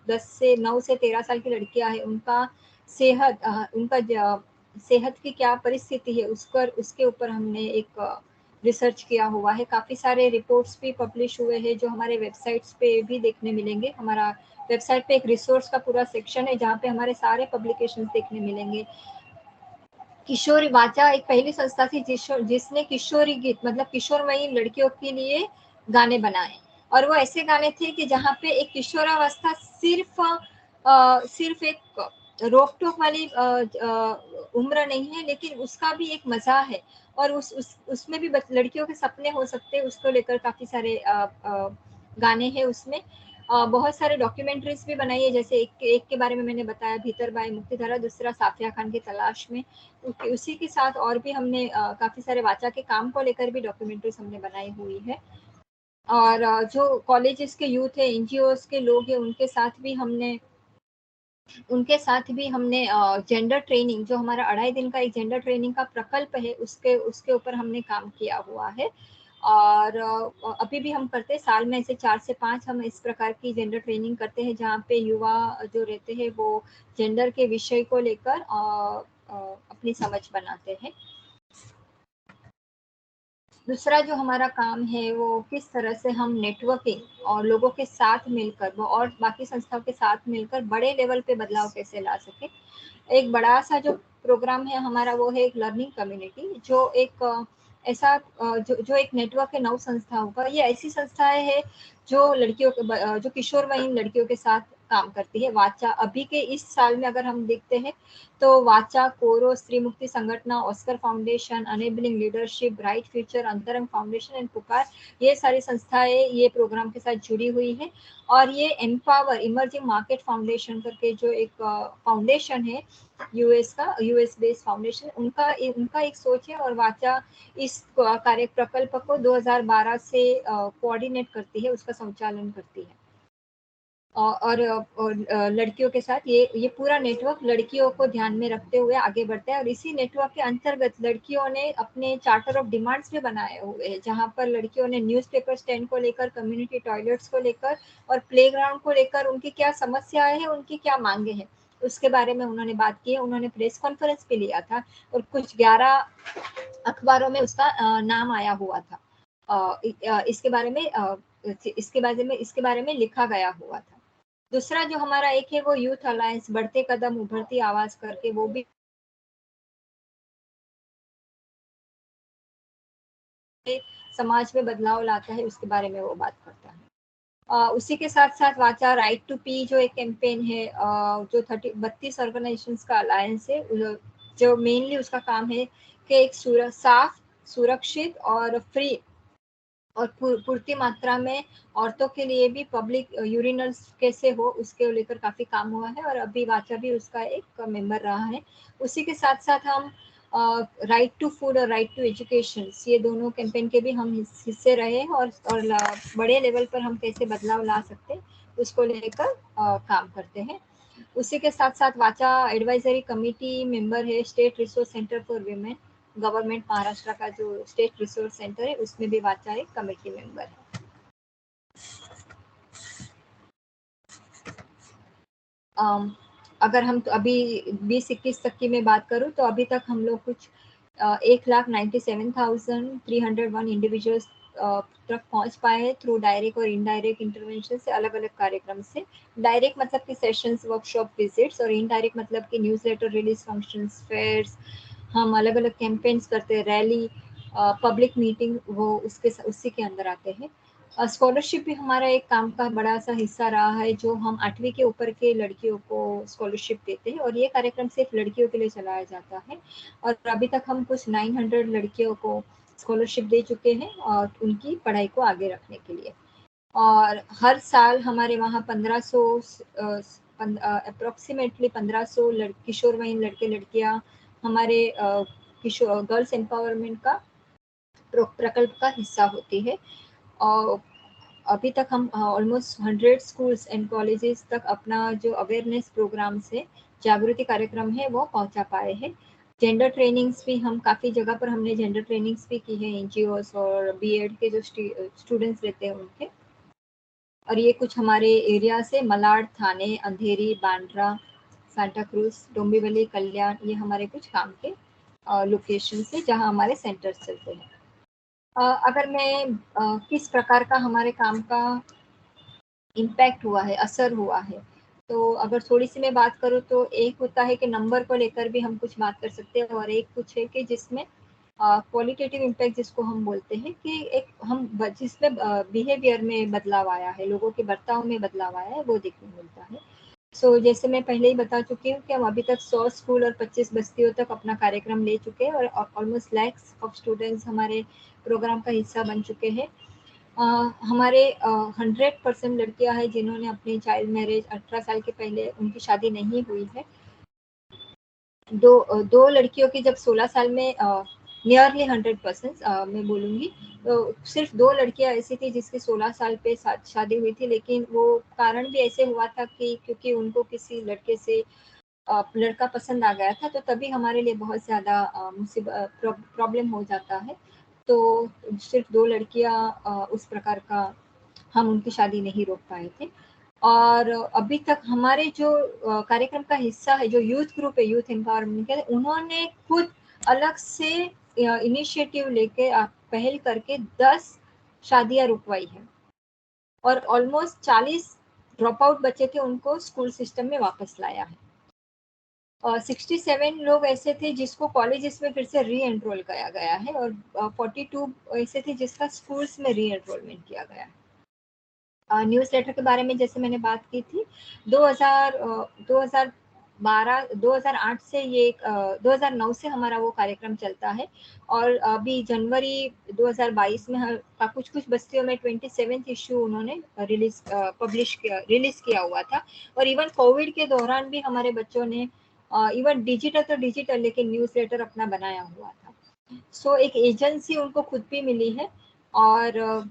9 से 13 साल की लड़कियां हैं, उनका सेहत की क्या परिस्थिति है, उसके ऊपर हमने एक रिसर्च किया हुआ है। काफ़ी सारे रिपोर्ट्स भी पब्लिश हुए हैं जो हमारे वेबसाइट्स पे भी देखने मिलेंगे। हमारा वेबसाइट पे एक रिसोर्स का पूरा सेक्शन है जहाँ पे हमारे सारे पब्लिकेशंस देखने मिलेंगे। किशोरी वाचा एक पहली संस्था थी जिसने किशोरी गीत, मतलब किशोरवयीन लड़कियों के लिए गाने बनाए। और वो ऐसे गाने थे कि जहाँ पे एक किशोरावस्था सिर्फ एक रोक टोक वाली उम्र नहीं है, लेकिन उसका भी एक मजा है। और उसमें भी लड़कियों के सपने हो सकते हैं, उसको लेकर काफी सारे गाने हैं उसमें। बहुत सारे डॉक्यूमेंट्रीज भी बनाई है, जैसे एक के बारे में मैंने बताया, भीतर बाई मुक्तिधारा, दूसरा साफिया खान की तलाश में। उसी के साथ और भी हमने काफी सारे वाचा के काम को लेकर भी डॉक्यूमेंट्रीज हमने बनाई हुई है। और जो कॉलेजेस के यूथ है, एनजीओस के लोग हैं, उनके साथ भी हमने जेंडर ट्रेनिंग, जो हमारा 2.5 दिन का एक जेंडर ट्रेनिंग का प्रकल्प है, उसके ऊपर हमने काम किया हुआ है। और अभी भी हम करते हैं, साल में से 4 से 5 हम इस प्रकार की जेंडर ट्रेनिंग करते हैं, जहाँ पे युवा जो रहते हैं वो जेंडर के विषय को लेकर अपनी समझ बनाते हैं। दूसरा जो हमारा काम है वो किस तरह से हम नेटवर्किंग और लोगों के साथ मिलकर, वो और बाकी संस्थाओं के साथ मिलकर बड़े लेवल पे बदलाव कैसे ला सके। एक बड़ा सा जो प्रोग्राम है हमारा वो है एक लर्निंग कम्युनिटी, जो एक ऐसा जो एक नेटवर्क है 9 संस्थाओं का। ये ऐसी संस्थाएं हैं जो जो किशोरवयीन लड़कियों के साथ काम करती है। वाचा अभी के इस साल में अगर हम देखते हैं तो वाचा, CORO, Stree Mukti Sanghatana, Oscar foundation, enabling leadership, bright future, Antarang foundation and Pukar, ये सारी संस्थाएं ये प्रोग्राम के साथ जुड़ी हुई है। और ये एम्पावर इमर्जिंग मार्केट फाउंडेशन करके जो एक फाउंडेशन है यूएस बेस्ड फाउंडेशन, उनका एक सोच है। और वाचा इस कार्य प्रकल्प को 2012 से कोऑर्डिनेट करती है, उसका संचालन करती है। और लड़कियों के साथ ये पूरा नेटवर्क लड़कियों को ध्यान में रखते हुए आगे बढ़ता है। और इसी नेटवर्क के अंतर्गत लड़कियों ने अपने चार्टर ऑफ डिमांड्स भी बनाए हुए हैं, जहां पर लड़कियों ने न्यूज़पेपर स्टैंड को लेकर, कम्युनिटी टॉयलेट्स को लेकर और प्लेग्राउंड को लेकर उनकी क्या समस्याएं हैं, उनकी क्या मांगे हैं, उसके बारे में उन्होंने बात की है। उन्होंने प्रेस कॉन्फ्रेंस भी लिया था और कुछ 11 अखबारों में उसका नाम आया हुआ था। इसके बारे में लिखा गया हुआ था। दूसरा जो हमारा एक है वो यूथ अलायंस बढ़ते कदम उभरती आवाज करके, वो भी समाज में बदलाव लाता है, उसके बारे में वो बात करता है। उसी के साथ साथ वाचा राइट टू पी जो एक कैंपेन है, जो 32 ऑर्गेनाइजेशंस का अलायंस है, जो मेनली उसका काम है कि एक साफ, सुरक्षित और फ्री और पूर्ति मात्रा में औरतों के लिए भी पब्लिक यूरिनल्स कैसे हो, उसके लेकर काफी काम हुआ है। और अभी वाचा भी उसका एक मेंबर रहा है। उसी के साथ साथ हम राइट टू फूड और राइट टू एजुकेशन, ये दोनों कैंपेन के भी हम हिस्से रहे हैं, और बड़े लेवल पर हम कैसे बदलाव ला सकते हैं उसको लेकर काम करते हैं। उसी के साथ साथ वाचा एडवाइजरी कमेटी मेंबर है state resource centre for women, government Maharashtra का जो स्टेट रिसोर्स सेंटर है उसमें भी वाचा एक कमेटी मेंबर है। अगर हम तो अभी 2021 तक की मैं बात करूँ तो अभी तक हम लोग कुछ 1,97,301 इंडिविजुअल्स तक पहुंच पाए हैं थ्रू डायरेक्ट और इनडायरेक्ट इंटरवेंशन से, अलग अलग कार्यक्रम से। डायरेक्ट मतलब कि सेशंस, वर्कशॉप, विजिट्स, और इनडायरेक्ट मतलब कि न्यूज़लेटर रिलीज, फंक्शंस, फेयर्स, हम अलग अलग कैंपेन्स करते हैं, रैली, पब्लिक मीटिंग, वो उसी के अंदर आते हैं। स्कॉलरशिप भी हमारा एक काम का बड़ा सा हिस्सा रहा है, जो हम 8वीं के ऊपर के लड़कियों को स्कॉलरशिप देते हैं, और ये कार्यक्रम सिर्फ लड़कियों के लिए चलाया जाता है। और अभी तक हम कुछ 900 लड़कियों को स्कॉलरशिप दे चुके हैं और उनकी पढ़ाई को आगे रखने के लिए। और हर साल हमारे वहाँ 1500 अप्रोक्सीमेटली 1500 किशोरवयीन लड़के लड़कियाँ हमारे किशोर गर्ल्स एम्पावरमेंट का प्रकल्प का हिस्सा होती है। और अभी तक हम ऑलमोस्ट 100 स्कूल्स एंड कॉलेजेस तक अपना जो अवेयरनेस प्रोग्राम्स है, जागृति कार्यक्रम है, वो पहुंचा पाए हैं। जेंडर ट्रेनिंग्स भी हम काफ़ी जगह पर हमने जेंडर ट्रेनिंग्स भी की है, एनजीओस और बीएड के जो स्टूडेंट्स रहते हैं उनके। और ये कुछ हमारे एरिया से मलाड, थाने, अंधेरी, बांद्रा, सांता क्रूज, डोंबिवली, कल्याण, ये हमारे कुछ काम के लोकेशन से जहाँ हमारे सेंटर्स चलते हैं। अगर मैं किस प्रकार का हमारे काम का इम्पैक्ट हुआ है, असर हुआ है, तो अगर थोड़ी सी मैं बात करूँ तो एक होता है कि नंबर को लेकर भी हम कुछ बात कर सकते हैं, और एक कुछ है कि जिसमें क्वालिटेटिव इम्पैक्ट जिसको हम बोलते हैं कि एक हम जिसमें बिहेवियर में बदलाव आया है, लोगों के बर्ताव में बदलाव आया है, वो देखने मिलता है। सो जैसे मैं पहले ही बता चुकी हूँ कि हम अभी तक 100 स्कूल और 25 बस्तियों तक अपना कार्यक्रम ले चुके हैं, और ऑलमोस्ट लैक्स ऑफ स्टूडेंट्स हमारे प्रोग्राम का हिस्सा बन चुके हैं। हमारे 100% लड़कियां हैं जिन्होंने अपनी चाइल्ड मैरिज 18 साल के पहले उनकी शादी नहीं हुई है। दो लड़कियों की जब 16 साल में नियरली 100% मैं बोलूँगी, तो सिर्फ 2 लड़कियां ऐसी थी जिसकी 16 साल पे शादी हुई थी, लेकिन वो कारण भी ऐसे हुआ था कि क्योंकि उनको किसी लड़के से लड़का पसंद आ गया था, तो तभी हमारे लिए बहुत ज़्यादा प्रॉब्लम हो जाता है। तो सिर्फ 2 लड़कियां उस प्रकार का हम उनकी शादी नहीं रोक पाए थे। और अभी तक हमारे जो कार्यक्रम का हिस्सा है, जो यूथ ग्रुप है, यूथ एम्पावरमेंट के, उन्होंने खुद अलग से इनिशिएटिव लेके पहल करके 10 शादियां रुकवाई है, और ऑलमोस्ट 40 ड्रॉप आउट बच्चे थे, उनको स्कूल सिस्टम में वापस लाया है। 67 लोग ऐसे थे जिसको कॉलेजेस में फिर से री एनरोल किया गया है, और 42 ऐसे थे जिसका स्कूल्स में री एनरोलमेंट किया गया है। न्यूज़ लेटर के बारे में जैसे मैंने बात की थी, 2008 से ये 2009 से हमारा वो कार्यक्रम चलता है, और अभी जनवरी 2022 में का कुछ बस्तियों में 27th इशू उन्होंने रिलीज किया हुआ था। और इवन कोविड के दौरान भी हमारे बच्चों ने इवन डिजिटल लेकिन न्यूज़ लेटर अपना बनाया हुआ था। सो एक एजेंसी उनको खुद भी मिली है, और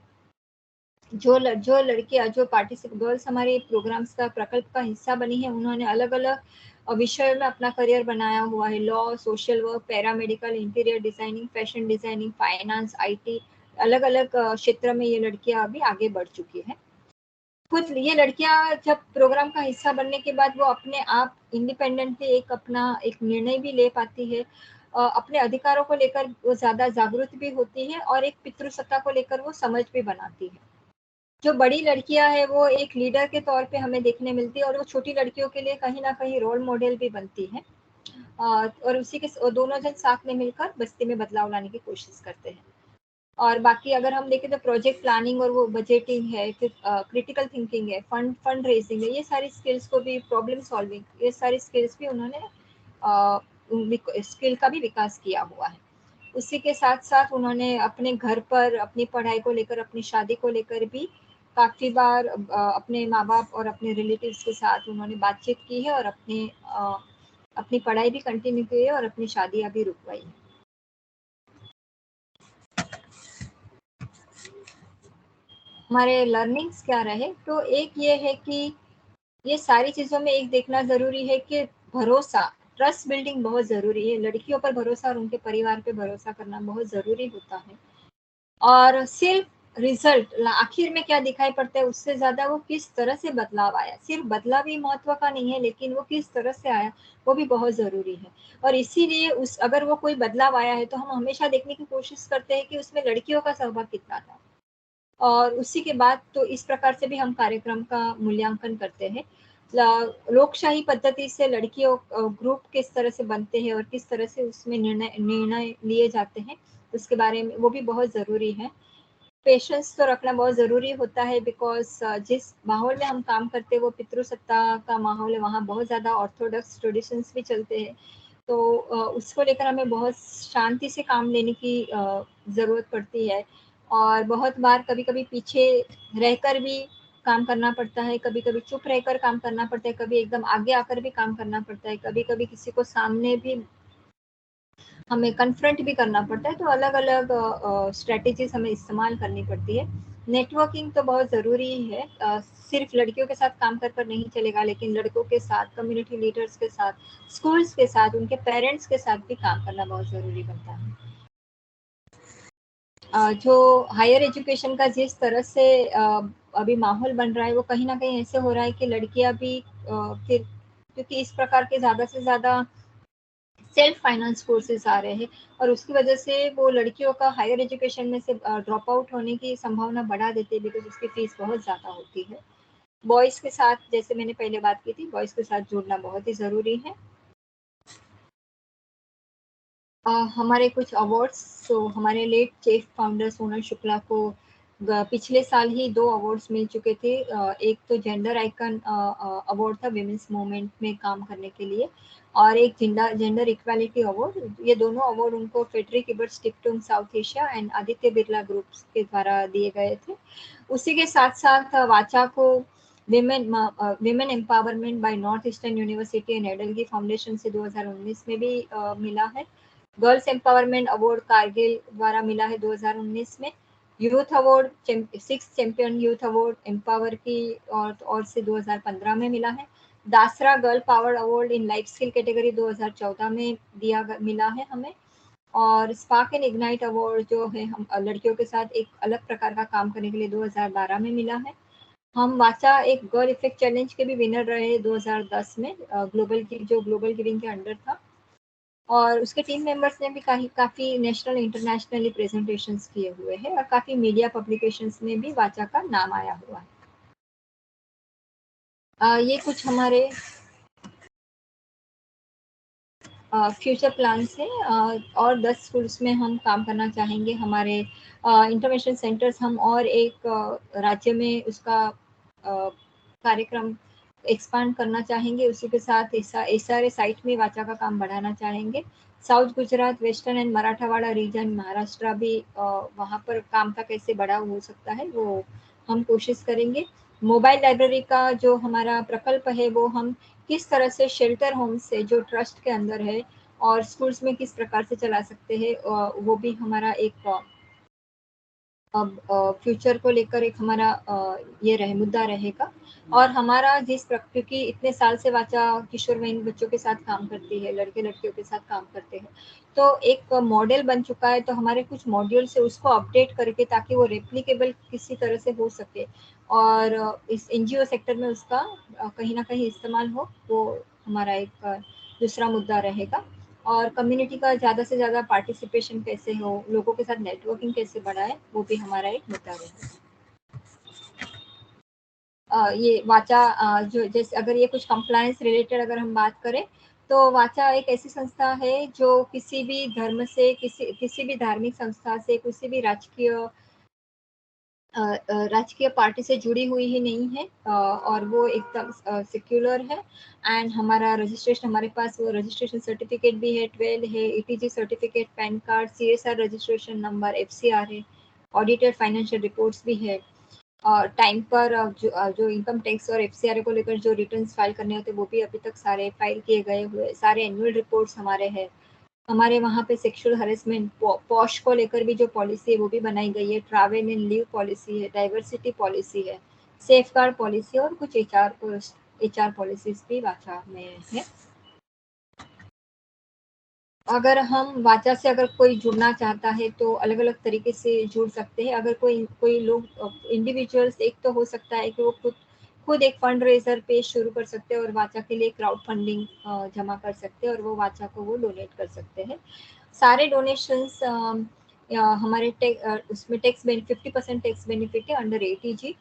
जो लड़कियां जो पार्टिसिपेट गर्ल्स हमारे प्रोग्राम्स का प्रकल्प का हिस्सा बनी है, उन्होंने अलग अलग विषयों में अपना करियर बनाया हुआ है। Law, social work, paramedical, interior designing, fashion designing, finance, IT, अलग अलग क्षेत्र में ये लड़कियां अभी आगे बढ़ चुकी है। कुछ ये लड़कियां जब प्रोग्राम का हिस्सा बनने के बाद वो अपने आप इंडिपेंडेंटली अपना एक निर्णय भी ले पाती है, अपने अधिकारों को लेकर वो ज्यादा जागरूक भी होती है, और एक पितृसत्ता को लेकर वो समझ भी बनाती है। जो बड़ी लड़कियां हैं वो एक लीडर के तौर पे हमें देखने मिलती है, और वो छोटी लड़कियों के लिए कहीं ना कहीं रोल मॉडल भी बनती है। और उसी के दोनों जन साथ में मिलकर बस्ती में बदलाव लाने की कोशिश करते हैं। और बाकी अगर हम देखें तो प्रोजेक्ट प्लानिंग और वो बजटिंग है, फिर क्रिटिकल थिंकिंग है, फंड रेजिंग है, ये सारी स्किल्स को भी, प्रॉब्लम सॉल्विंग, ये सारी स्किल्स भी उन्होंने स्किल का भी विकास किया हुआ है। उसी के साथ साथ उन्होंने अपने घर पर अपनी पढ़ाई को लेकर, अपनी शादी को लेकर भी काफ़ी बार अपने माँ बाप और अपने रिलेटिव्स के साथ उन्होंने बातचीत की है, और अपने अपनी पढ़ाई भी कंटिन्यू की है और अपनी शादियां भी रुकवाई है। हमारे लर्निंग्स क्या रहे, तो एक ये है कि ये सारी चीज़ों में एक देखना ज़रूरी है कि भरोसा, ट्रस्ट बिल्डिंग बहुत ज़रूरी है। लड़कियों पर भरोसा और उनके परिवार पे भरोसा करना बहुत ज़रूरी होता है। और सिर्फ रिजल्ट आखिर में क्या दिखाई पड़ता है उससे ज़्यादा वो किस तरह से बदलाव आया, सिर्फ बदलाव ही महत्व का नहीं है, लेकिन वो किस तरह से आया वो भी बहुत ज़रूरी है। और इसीलिए उस अगर वो कोई बदलाव आया है तो हम हमेशा देखने की कोशिश करते हैं कि उसमें लड़कियों का सहभाग कितना था, और उसी के बाद तो इस प्रकार से भी हम कार्यक्रम का मूल्यांकन करते हैं। लोकशाही पद्धति से लड़कियों ग्रुप किस तरह से बनते हैं और किस तरह से उसमें निर्णय लिए जाते हैं, उसके बारे में वो भी बहुत ज़रूरी है। पेशेंस तो रखना बहुत ज़रूरी होता है, बिकॉज जिस माहौल में हम काम करते हैं वो पितृसत्ता का माहौल है, वहाँ बहुत ज़्यादा ऑर्थोडॉक्स ट्रेडिशंस भी चलते हैं। तो उसको लेकर हमें बहुत शांति से काम लेने की ज़रूरत पड़ती है। और बहुत बार कभी-कभी पीछे रहकर भी काम करना पड़ता है, कभी-कभी चुप रहकर काम करना पड़ता है, कभी एकदम आगे आकर भी काम करना पड़ता है, कभी-कभी किसी को सामने भी हमें कन्फ्रंट भी करना पड़ता है। तो अलग-अलग स्ट्रैटेजीज़ हमें इस्तेमाल करनी पड़ती है। नेटवर्किंग तो बहुत ज़रूरी है, सिर्फ लड़कियों के साथ काम कर नहीं चलेगा, लेकिन लड़कों के साथ, कम्युनिटी लीडर्स के साथ, स्कूल्स के साथ, उनके पेरेंट्स के साथ भी काम करना बहुत ज़रूरी बनता है। जो हायर एजुकेशन का जिस तरह से अभी माहौल बन रहा है वो कहीं न कहीं ऐसे हो रहा है कि लड़कियां भी फिर, क्योंकि इस प्रकार के ज़्यादा से ज़्यादा सेल्फ फाइनेंस कोर्सेज आ रहे हैं और उसकी वजह से वो लड़कियों का हायर एजुकेशन में से ड्रॉप आउट होने की संभावना बढ़ा देते हैं, बिकॉज उसकी फीस बहुत ज़्यादा होती है। बॉयज़ के साथ, जैसे मैंने पहले बात की थी, बॉयज़ के साथ जुड़ना बहुत ही ज़रूरी है। हमारे कुछ अवार्ड्स, तो हमारे late chief founder Sonal Shukla को पिछले साल ही 2 अवार्ड्स मिल चुके थे। एक तो जेंडर आइकन अवार्ड था विमेंस मूवमेंट में काम करने के लिए, और एक जेंडर इक्वालिटी अवार्ड। ये दोनों अवार्ड उनको Friedrich Ebert Stiftung South Asia and Aditya Birla groups के द्वारा दिए गए थे। उसी के साथ साथ वाचा को women empowerment by North Eastern University and EdelGive foundation से 2019 में भी मिला है। गर्ल्स एम्पावरमेंट अवार्ड कारगिल द्वारा मिला है 2019 में। Youth award 6 champion youth award empower की और से 2015 में मिला है। Dasra girl power award in life skill category 2014 में मिला है हमें। और स्पार्क एंड इग्नाइट अवार्ड जो है हम लड़कियों के साथ एक अलग प्रकार का काम करने के लिए 2012 में मिला है। हम वाचा एक गर्ल इफेक्ट चैलेंज के भी विनर रहे 2010 में, ग्लोबल गिविंग के अंडर था। और उसके टीम मेंबर्स ने भी काफ़ी नेशनल इंटरनेशनली प्रेजेंटेशंस किए हुए हैं और काफ़ी मीडिया पब्लिकेशंस में भी वाचा का नाम आया हुआ है। ये कुछ हमारे फ्यूचर प्लान्स है। और 10 स्कूल्स में हम काम करना चाहेंगे। हमारे इंटरवेंशन सेंटर्स हम और एक राज्य में उसका कार्यक्रम एक्सपांड करना चाहेंगे। उसी के साथ SRA साइट में वाचा का काम बढ़ाना चाहेंगे। South Gujarat, western and Marathwada region, Maharashtra भी वहाँ पर काम का कैसे बढ़ाव हो सकता है वो हम कोशिश करेंगे। मोबाइल लाइब्रेरी का जो हमारा प्रकल्प है वो हम किस तरह से शेल्टर होम से जो ट्रस्ट के अंदर है और स्कूल्स में किस प्रकार से चला सकते हैं, वो भी हमारा एक अब फ्यूचर को लेकर एक हमारा ये मुद्दा रहेगा। और हमारा क्योंकि इतने साल से वाचा किशोरवयीन बच्चों के साथ काम करती है, लड़के लड़कियों के साथ काम करते हैं, तो एक मॉडल बन चुका है। तो हमारे कुछ मॉड्यूल से उसको अपडेट करके ताकि वो रेप्लिकेबल किसी तरह से हो सके और इस NGO सेक्टर में उसका कहीं ना कहीं इस्तेमाल हो, वो हमारा एक दूसरा मुद्दा रहेगा। और कम्युनिटी का ज़्यादा से ज़्यादा पार्टिसिपेशन कैसे हो, लोगों के साथ नेटवर्किंग कैसे बढ़ाए, वो भी हमारा एक मुद्दा रहेगा। ये वाचा जो जैसे अगर ये कुछ कंप्लायंस रिलेटेड अगर हम बात करें, तो वाचा एक ऐसी संस्था है जो किसी भी धर्म से, किसी भी धार्मिक संस्था से, किसी भी राजकीय पार्टी से जुड़ी हुई ही नहीं है, और वो एकदम सेक्युलर है। एंड हमारा रजिस्ट्रेशन, हमारे पास वो रजिस्ट्रेशन सर्टिफिकेट भी है, 12 है, ETG certificate, pan card, CSR registration number, FCR है, ऑडिटेड फाइनेंशियल रिपोर्ट्स भी है। टाइम पर जो इनकम टैक्स और एफसीआर को लेकर जो रिटर्न्स फाइल करने होते हैं वो भी अभी तक सारे फाइल किए गए हुए, सारे एनुअल रिपोर्ट्स हमारे हैं। हमारे वहाँ पे सेक्सुअल हरेसमेंट पॉश को लेकर भी जो पॉलिसी है वो भी बनाई गई है, ट्रैवल एंड लीव पॉलिसी है, डाइवर्सिटी पॉलिसी है, सेफ गार्ड पॉलिसी और कुछ एचआर पॉलिसीज भी वाचा में है। अगर हम वाचा से अगर कोई जुड़ना चाहता है तो अलग अलग तरीके से जुड़ सकते हैं। अगर कोई लोग इंडिविजुअल्स, एक तो हो सकता है कि वो खुद एक फंड रेजर पेज शुरू कर सकते हैं और वाचा के लिए क्राउड फंडिंग जमा कर सकते हैं और वो वाचा को वो डोनेट कर सकते हैं। सारे डोनेशंस हमारे उसमें टैक्स 50% टैक्स बेनिफिट है अंडर ATG।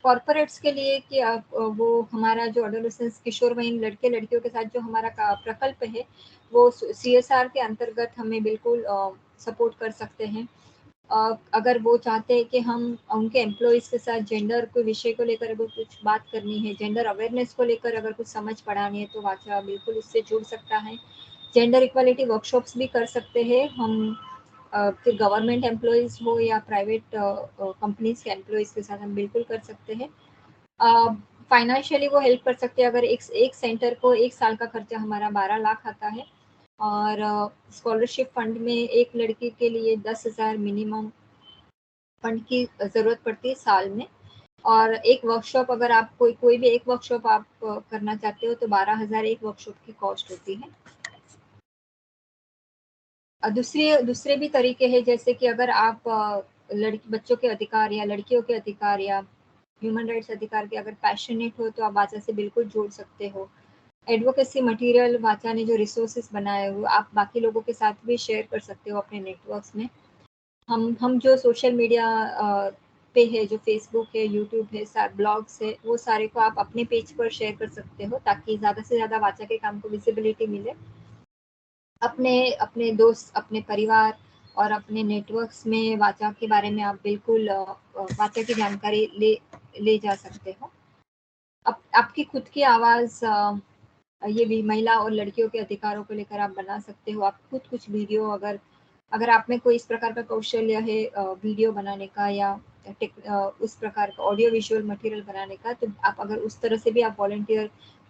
कॉर्पोरेट्स के लिए कि वो हमारा जो एडोलेसेंस किशोर वयीन लड़के लड़कियों के साथ जो हमारा प्रकल्प है वो CSR के अंतर्गत हमें बिल्कुल सपोर्ट कर सकते हैं। अगर वो चाहते हैं कि हम उनके एम्प्लॉयज़ के साथ जेंडर के विषय को लेकर अगर कुछ बात करनी है, जेंडर अवेयरनेस को लेकर अगर कुछ समझ पढ़ानी है तो वाचा बिल्कुल उससे जुड़ सकता है। जेंडर इक्वालिटी वर्कशॉप्स भी कर सकते हैं हम, फिर गवर्नमेंट एम्प्लॉयज़ हो या प्राइवेट कंपनीज के एम्प्लॉयज़ के साथ हम बिल्कुल कर सकते हैं। फाइनेंशियली वो हेल्प कर सकते हैं। अगर एक सेंटर को 1 साल का खर्चा हमारा 12 लाख आता है और स्कॉलरशिप फंड में एक लड़की के लिए 10,000 मिनिमम फंड की ज़रूरत पड़ती है साल में। और एक वर्कशॉप अगर आप कोई भी एक वर्कशॉप आप करना चाहते हो तो 12,000 एक वर्कशॉप की कॉस्ट होती है। दूसरे भी तरीके हैं, जैसे कि अगर आप बच्चों के अधिकार या लड़कियों के अधिकार या ह्यूमन राइट्स अधिकार के अगर पैशनेट हो तो आप वाचा से बिल्कुल जुड़ सकते हो। एडवोकेसी मटेरियल वाचा ने जो रिसोर्सेज बनाए हुए आप बाकी लोगों के साथ भी शेयर कर सकते हो अपने नेटवर्क्स में। हम जो सोशल मीडिया पे है, जो फेसबुक है, यूट्यूब है, ब्लॉग्स है, वो सारे को आप अपने पेज पर शेयर कर सकते हो ताकि ज़्यादा से ज़्यादा वाचा के काम को विजिबिलिटी मिले। अपने अपने दोस्त, अपने परिवार और अपने नेटवर्क्स में वाचा के बारे में आप बिल्कुल वाचा की जानकारी ले जा सकते हो। आपकी खुद की आवाज़ ये भी महिला और लड़कियों के अधिकारों को लेकर आप बना सकते हो। आप खुद कुछ वीडियो अगर आप में कोई इस प्रकार का कौशल्य है वीडियो बनाने का या उस प्रकार का ऑडियो विजुअल मटेरियल बनाने का, तो आप अगर उस तरह से भी आप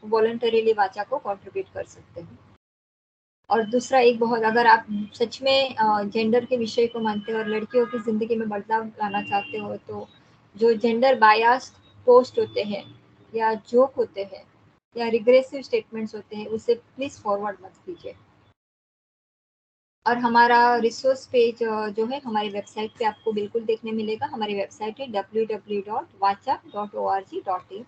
वॉलंटरीली वाचा को कंट्रीब्यूट कर सकते हो। और दूसरा एक बहुत, अगर आप सच में जेंडर के विषय को मानते हो और लड़कियों की ज़िंदगी में बदलाव लाना चाहते हो तो जो जेंडर बायस्ड पोस्ट होते हैं या जोक होते हैं या रिग्रेसिव स्टेटमेंट्स होते हैं उसे प्लीज़ फॉरवर्ड मत कीजिए। और हमारा रिसोर्स पेज जो है हमारी वेबसाइट पे आपको बिल्कुल देखने मिलेगा। हमारी वेबसाइट है www.vacha.org.in।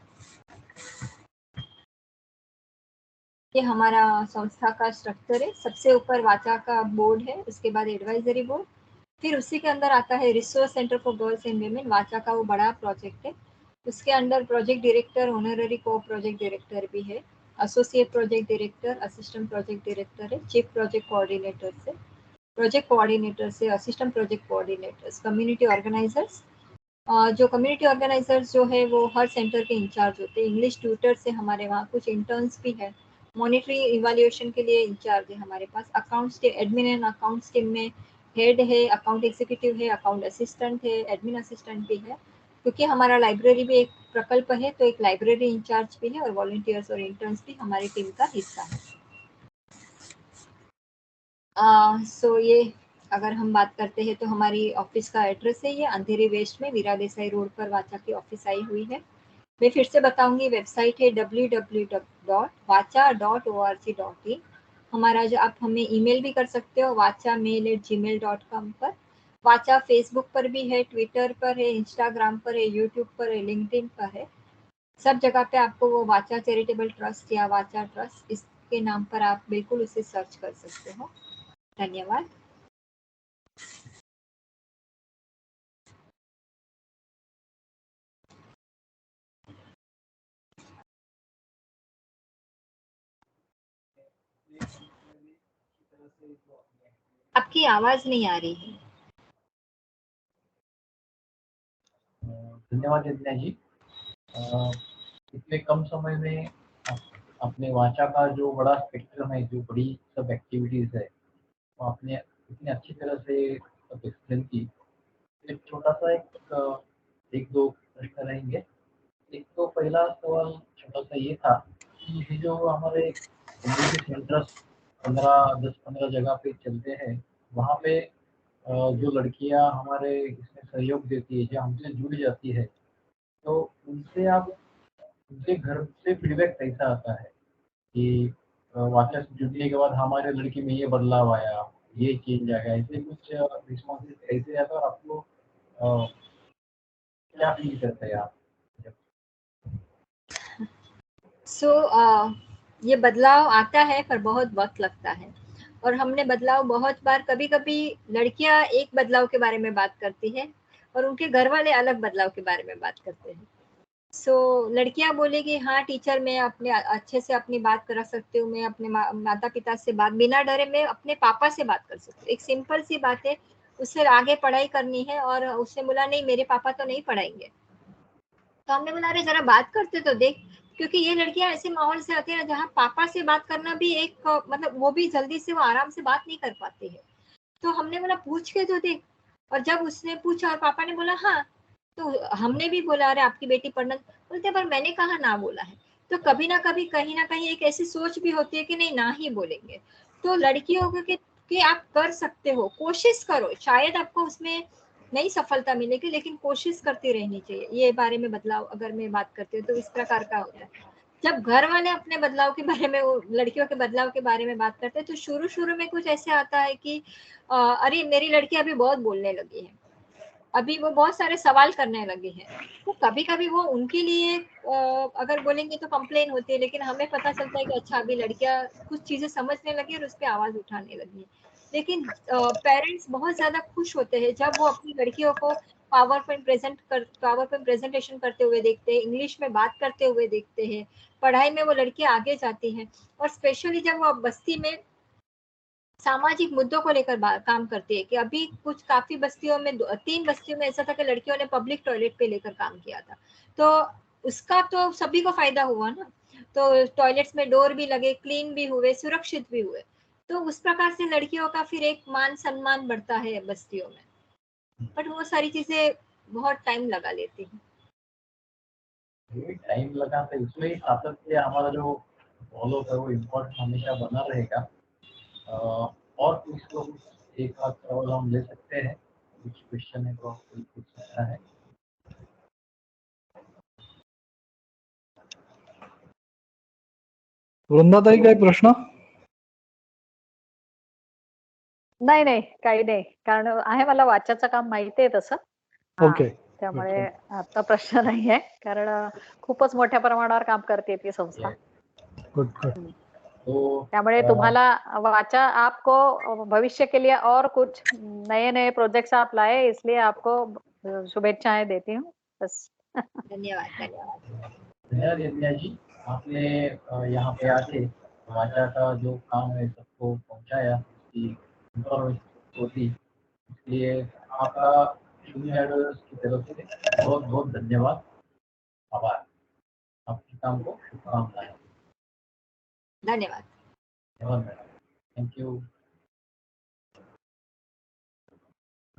ये हमारा संस्था का स्ट्रक्चर है। सबसे ऊपर वाचा का बोर्ड है, उसके बाद एडवाइजरी बोर्ड, फिर उसी के अंदर आता है resource centre for girls and women. Vacha का वो बड़ा प्रोजेक्ट है, उसके अंदर project director, honorary co project director भी है, associate project director, assistant project director है, चीफ प्रोजेक्ट कोऑर्डिनेटर से, प्रोजेक्ट कोऑर्डिनेटर से assistant project coordinators, community organisers. जो कम्युनिटी ऑर्गेनाइजर्स जो है वो हर सेंटर के इंचार्ज होते हैं। इंग्लिश ट्यूटर से हमारे वहाँ कुछ इंटर्न्स भी है। मॉनिटरिंग इवैल्यूएशन के लिए इंचार्ज है हमारे पास। अकाउंट्स के एडमिन एंड अकाउंट्स टीम में हेड है, अकाउंट एग्जीक्यूटिव है, अकाउंट असिस्टेंट है, एडमिन असिस्टेंट भी है। क्योंकि हमारा लाइब्रेरी भी एक प्रकल्प है तो एक लाइब्रेरी इंचार्ज भी है और वॉलंटियर्स और इंटर्न्स भी हमारी टीम का हिस्सा है। सो ये अगर हम बात करते हैं तो हमारी ऑफिस का एड्रेस है ये अंधेरी वेस्ट में वीरा देसाई रोड पर वाचा की ऑफिस आई हुई है। मैं फिर से बताऊंगी, वेबसाइट है www.vacha.org.in। हमारा जो आप हमें ईमेल भी कर सकते हो vacha@gmail.com पर। वाचा फेसबुक पर भी है, ट्विटर पर है, इंस्टाग्राम पर है, यूट्यूब पर है, लिंक्डइन पर है। सब जगह पे आपको वो वाचा चैरिटेबल ट्रस्ट या वाचा ट्रस्ट इसके नाम पर आप बिल्कुल उसे सर्च कर सकते हो। धन्यवाद। आपकी आवाज नहीं आ रही है। धन्यवाद यज्ञा जी। इतने कम समय में अपने वाचा का जो बड़ा स्पेक्ट्रम है, जो बड़ी सब एक्टिविटीज है, वो आपने इतनी अच्छी तरह से एक्सप्लेन की। एक छोटा सा एक दो प्रश्न रहेंगे। एक तो पहला सवाल छोटा सा ये था कि ये जो हमारे कम्युनिटी सेंटर्स 10-15 जगह पे चलते हैं, वहाँ पे जो लड़कियाँ हमारे इसमें सहयोग देती है, जो हमसे जुड़ जाती है, तो उनसे आप उनके घर से फीडबैक कैसा आता है कि वापस से जुड़ने के बाद हमारे लड़की में ये बदलाव आया, ये चेंज आ गया, ऐसे कुछ रिस्पॉन्सेस कैसे आता है और आपको अ, क्या फील करते हैं आप? ये बदलाव आता है पर बहुत वक्त लगता है, और हमने बदलाव बहुत बार, कभी कभी लड़कियां एक बदलाव के बारे में बात करती है और उनके घर वाले अलग बदलाव के बारे में बात करते हैं। लड़कियां बोलेगी हाँ टीचर, मैं अपने अच्छे से अपनी बात करा सकती हूँ, मैं अपने माता पिता से बात बिना डरे मैं अपने पापा से बात कर सकती हूँ। एक सिंपल सी बात है, उससे आगे पढ़ाई करनी है और उसने बोला नहीं मेरे पापा तो नहीं पढ़ाएंगे। तो हमने बोला अरे जरा बात करते तो देख, क्योंकि ये लड़कियां ऐसे माहौल से आती है ना जहाँ पापा से बात करना भी एक मतलब वो भी जल्दी से वो आराम से बात नहीं कर पाती है। तो हमने बोला पूछ के तो देख, और जब उसने पूछा और पापा ने बोला हाँ, तो हमने भी बोला अरे आपकी बेटी पढ़ना, बोलते पर मैंने कहा ना बोला है। तो कभी ना कभी कहीं ना कहीं एक ऐसी सोच भी होती है कि नहीं ना ही बोलेंगे। तो लड़कियों को कि आप कर सकते हो, कोशिश करो, शायद आपको उसमें नई सफलता मिलेगी लेकिन कोशिश करती रहनी चाहिए। ये बारे में बदलाव अगर मैं बात करती हूँ तो इस प्रकार का होता है। जब घर वाले अपने बदलाव के बारे में, वो लड़कियों के बदलाव के बारे में बात करते हैं, तो शुरू शुरू में कुछ ऐसे आता है कि अरे मेरी लड़की अभी बहुत बोलने लगी है, अभी वो बहुत सारे सवाल करने लगी है। तो कभी कभी वो उनके लिए अगर बोलेंगे तो कंप्लेन होती है, लेकिन हमें पता चलता है कि अच्छा अभी लड़कियां कुछ चीजें समझने लगी और उस पर आवाज उठाने लगी है। लेकिन पेरेंट्स बहुत ज्यादा खुश होते हैं जब वो अपनी लड़कियों को पावर पॉइंट प्रेजेंटेशन करते हुए देखते हैं, इंग्लिश में बात करते हुए देखते हैं, पढ़ाई में वो लड़कियां आगे जाती हैं। और स्पेशली जब वो बस्ती में सामाजिक मुद्दों को लेकर काम करती है, कि अभी कुछ काफी बस्तियों में 3 बस्तियों में ऐसा था कि लड़कियों ने पब्लिक टॉयलेट पे लेकर काम किया था। तो उसका तो सभी को फायदा हुआ ना। तो टॉयलेट्स में डोर भी लगे, क्लीन भी हुए, सुरक्षित भी हुए। तो उस प्रकार से लड़कियों का फिर एक मान सम्मान बढ़ता है बस्तियों में। बट वो सारी चीजें बहुत टाइम लगा लेती हैं। टाइम लगा तो इसमें सातत्य हमारा जो फॉलो है वो इम्पोर्टेंट हमेशा बना रहेगा। और कुछ तो एक आध सवाल हम ले सकते हैं, कुछ क्वेश्चन है तो कोई पूछ सकता है। वृंदाताई काही प्रश्न? नाही नाही काही नाही, कारण आहे मला वाचाचं काम माहिती आहे तसं. ओके. त्यामुळे आता प्रश्न नाही आहे, कारण खूपच मोठ्या प्रमाणावर काम करते ती संस्था. Good good. त्यामुळे तुम्हाला वाचा, आपको भविष्य के लिए और कुछ नए नए प्रोजेक्ट्स आप लाए, इसलिए आपको शुभेच्छाएं देती हूँ बस. धन्यवाद धन्यवाद धन्यवाद यज्ञा जी, आपने यहाँ पे आके वाचा का जो काम है सबको पहुँचाया, इसकी इंफॉर्मेशन होती, इसलिए आपका शून्य आइडल्स की तरफ से बहुत बहुत धन्यवाद, आभार। आपके काम को शुभकामनाएं। धन्यवाद। धन्यवाद मैडम, थैंक यू।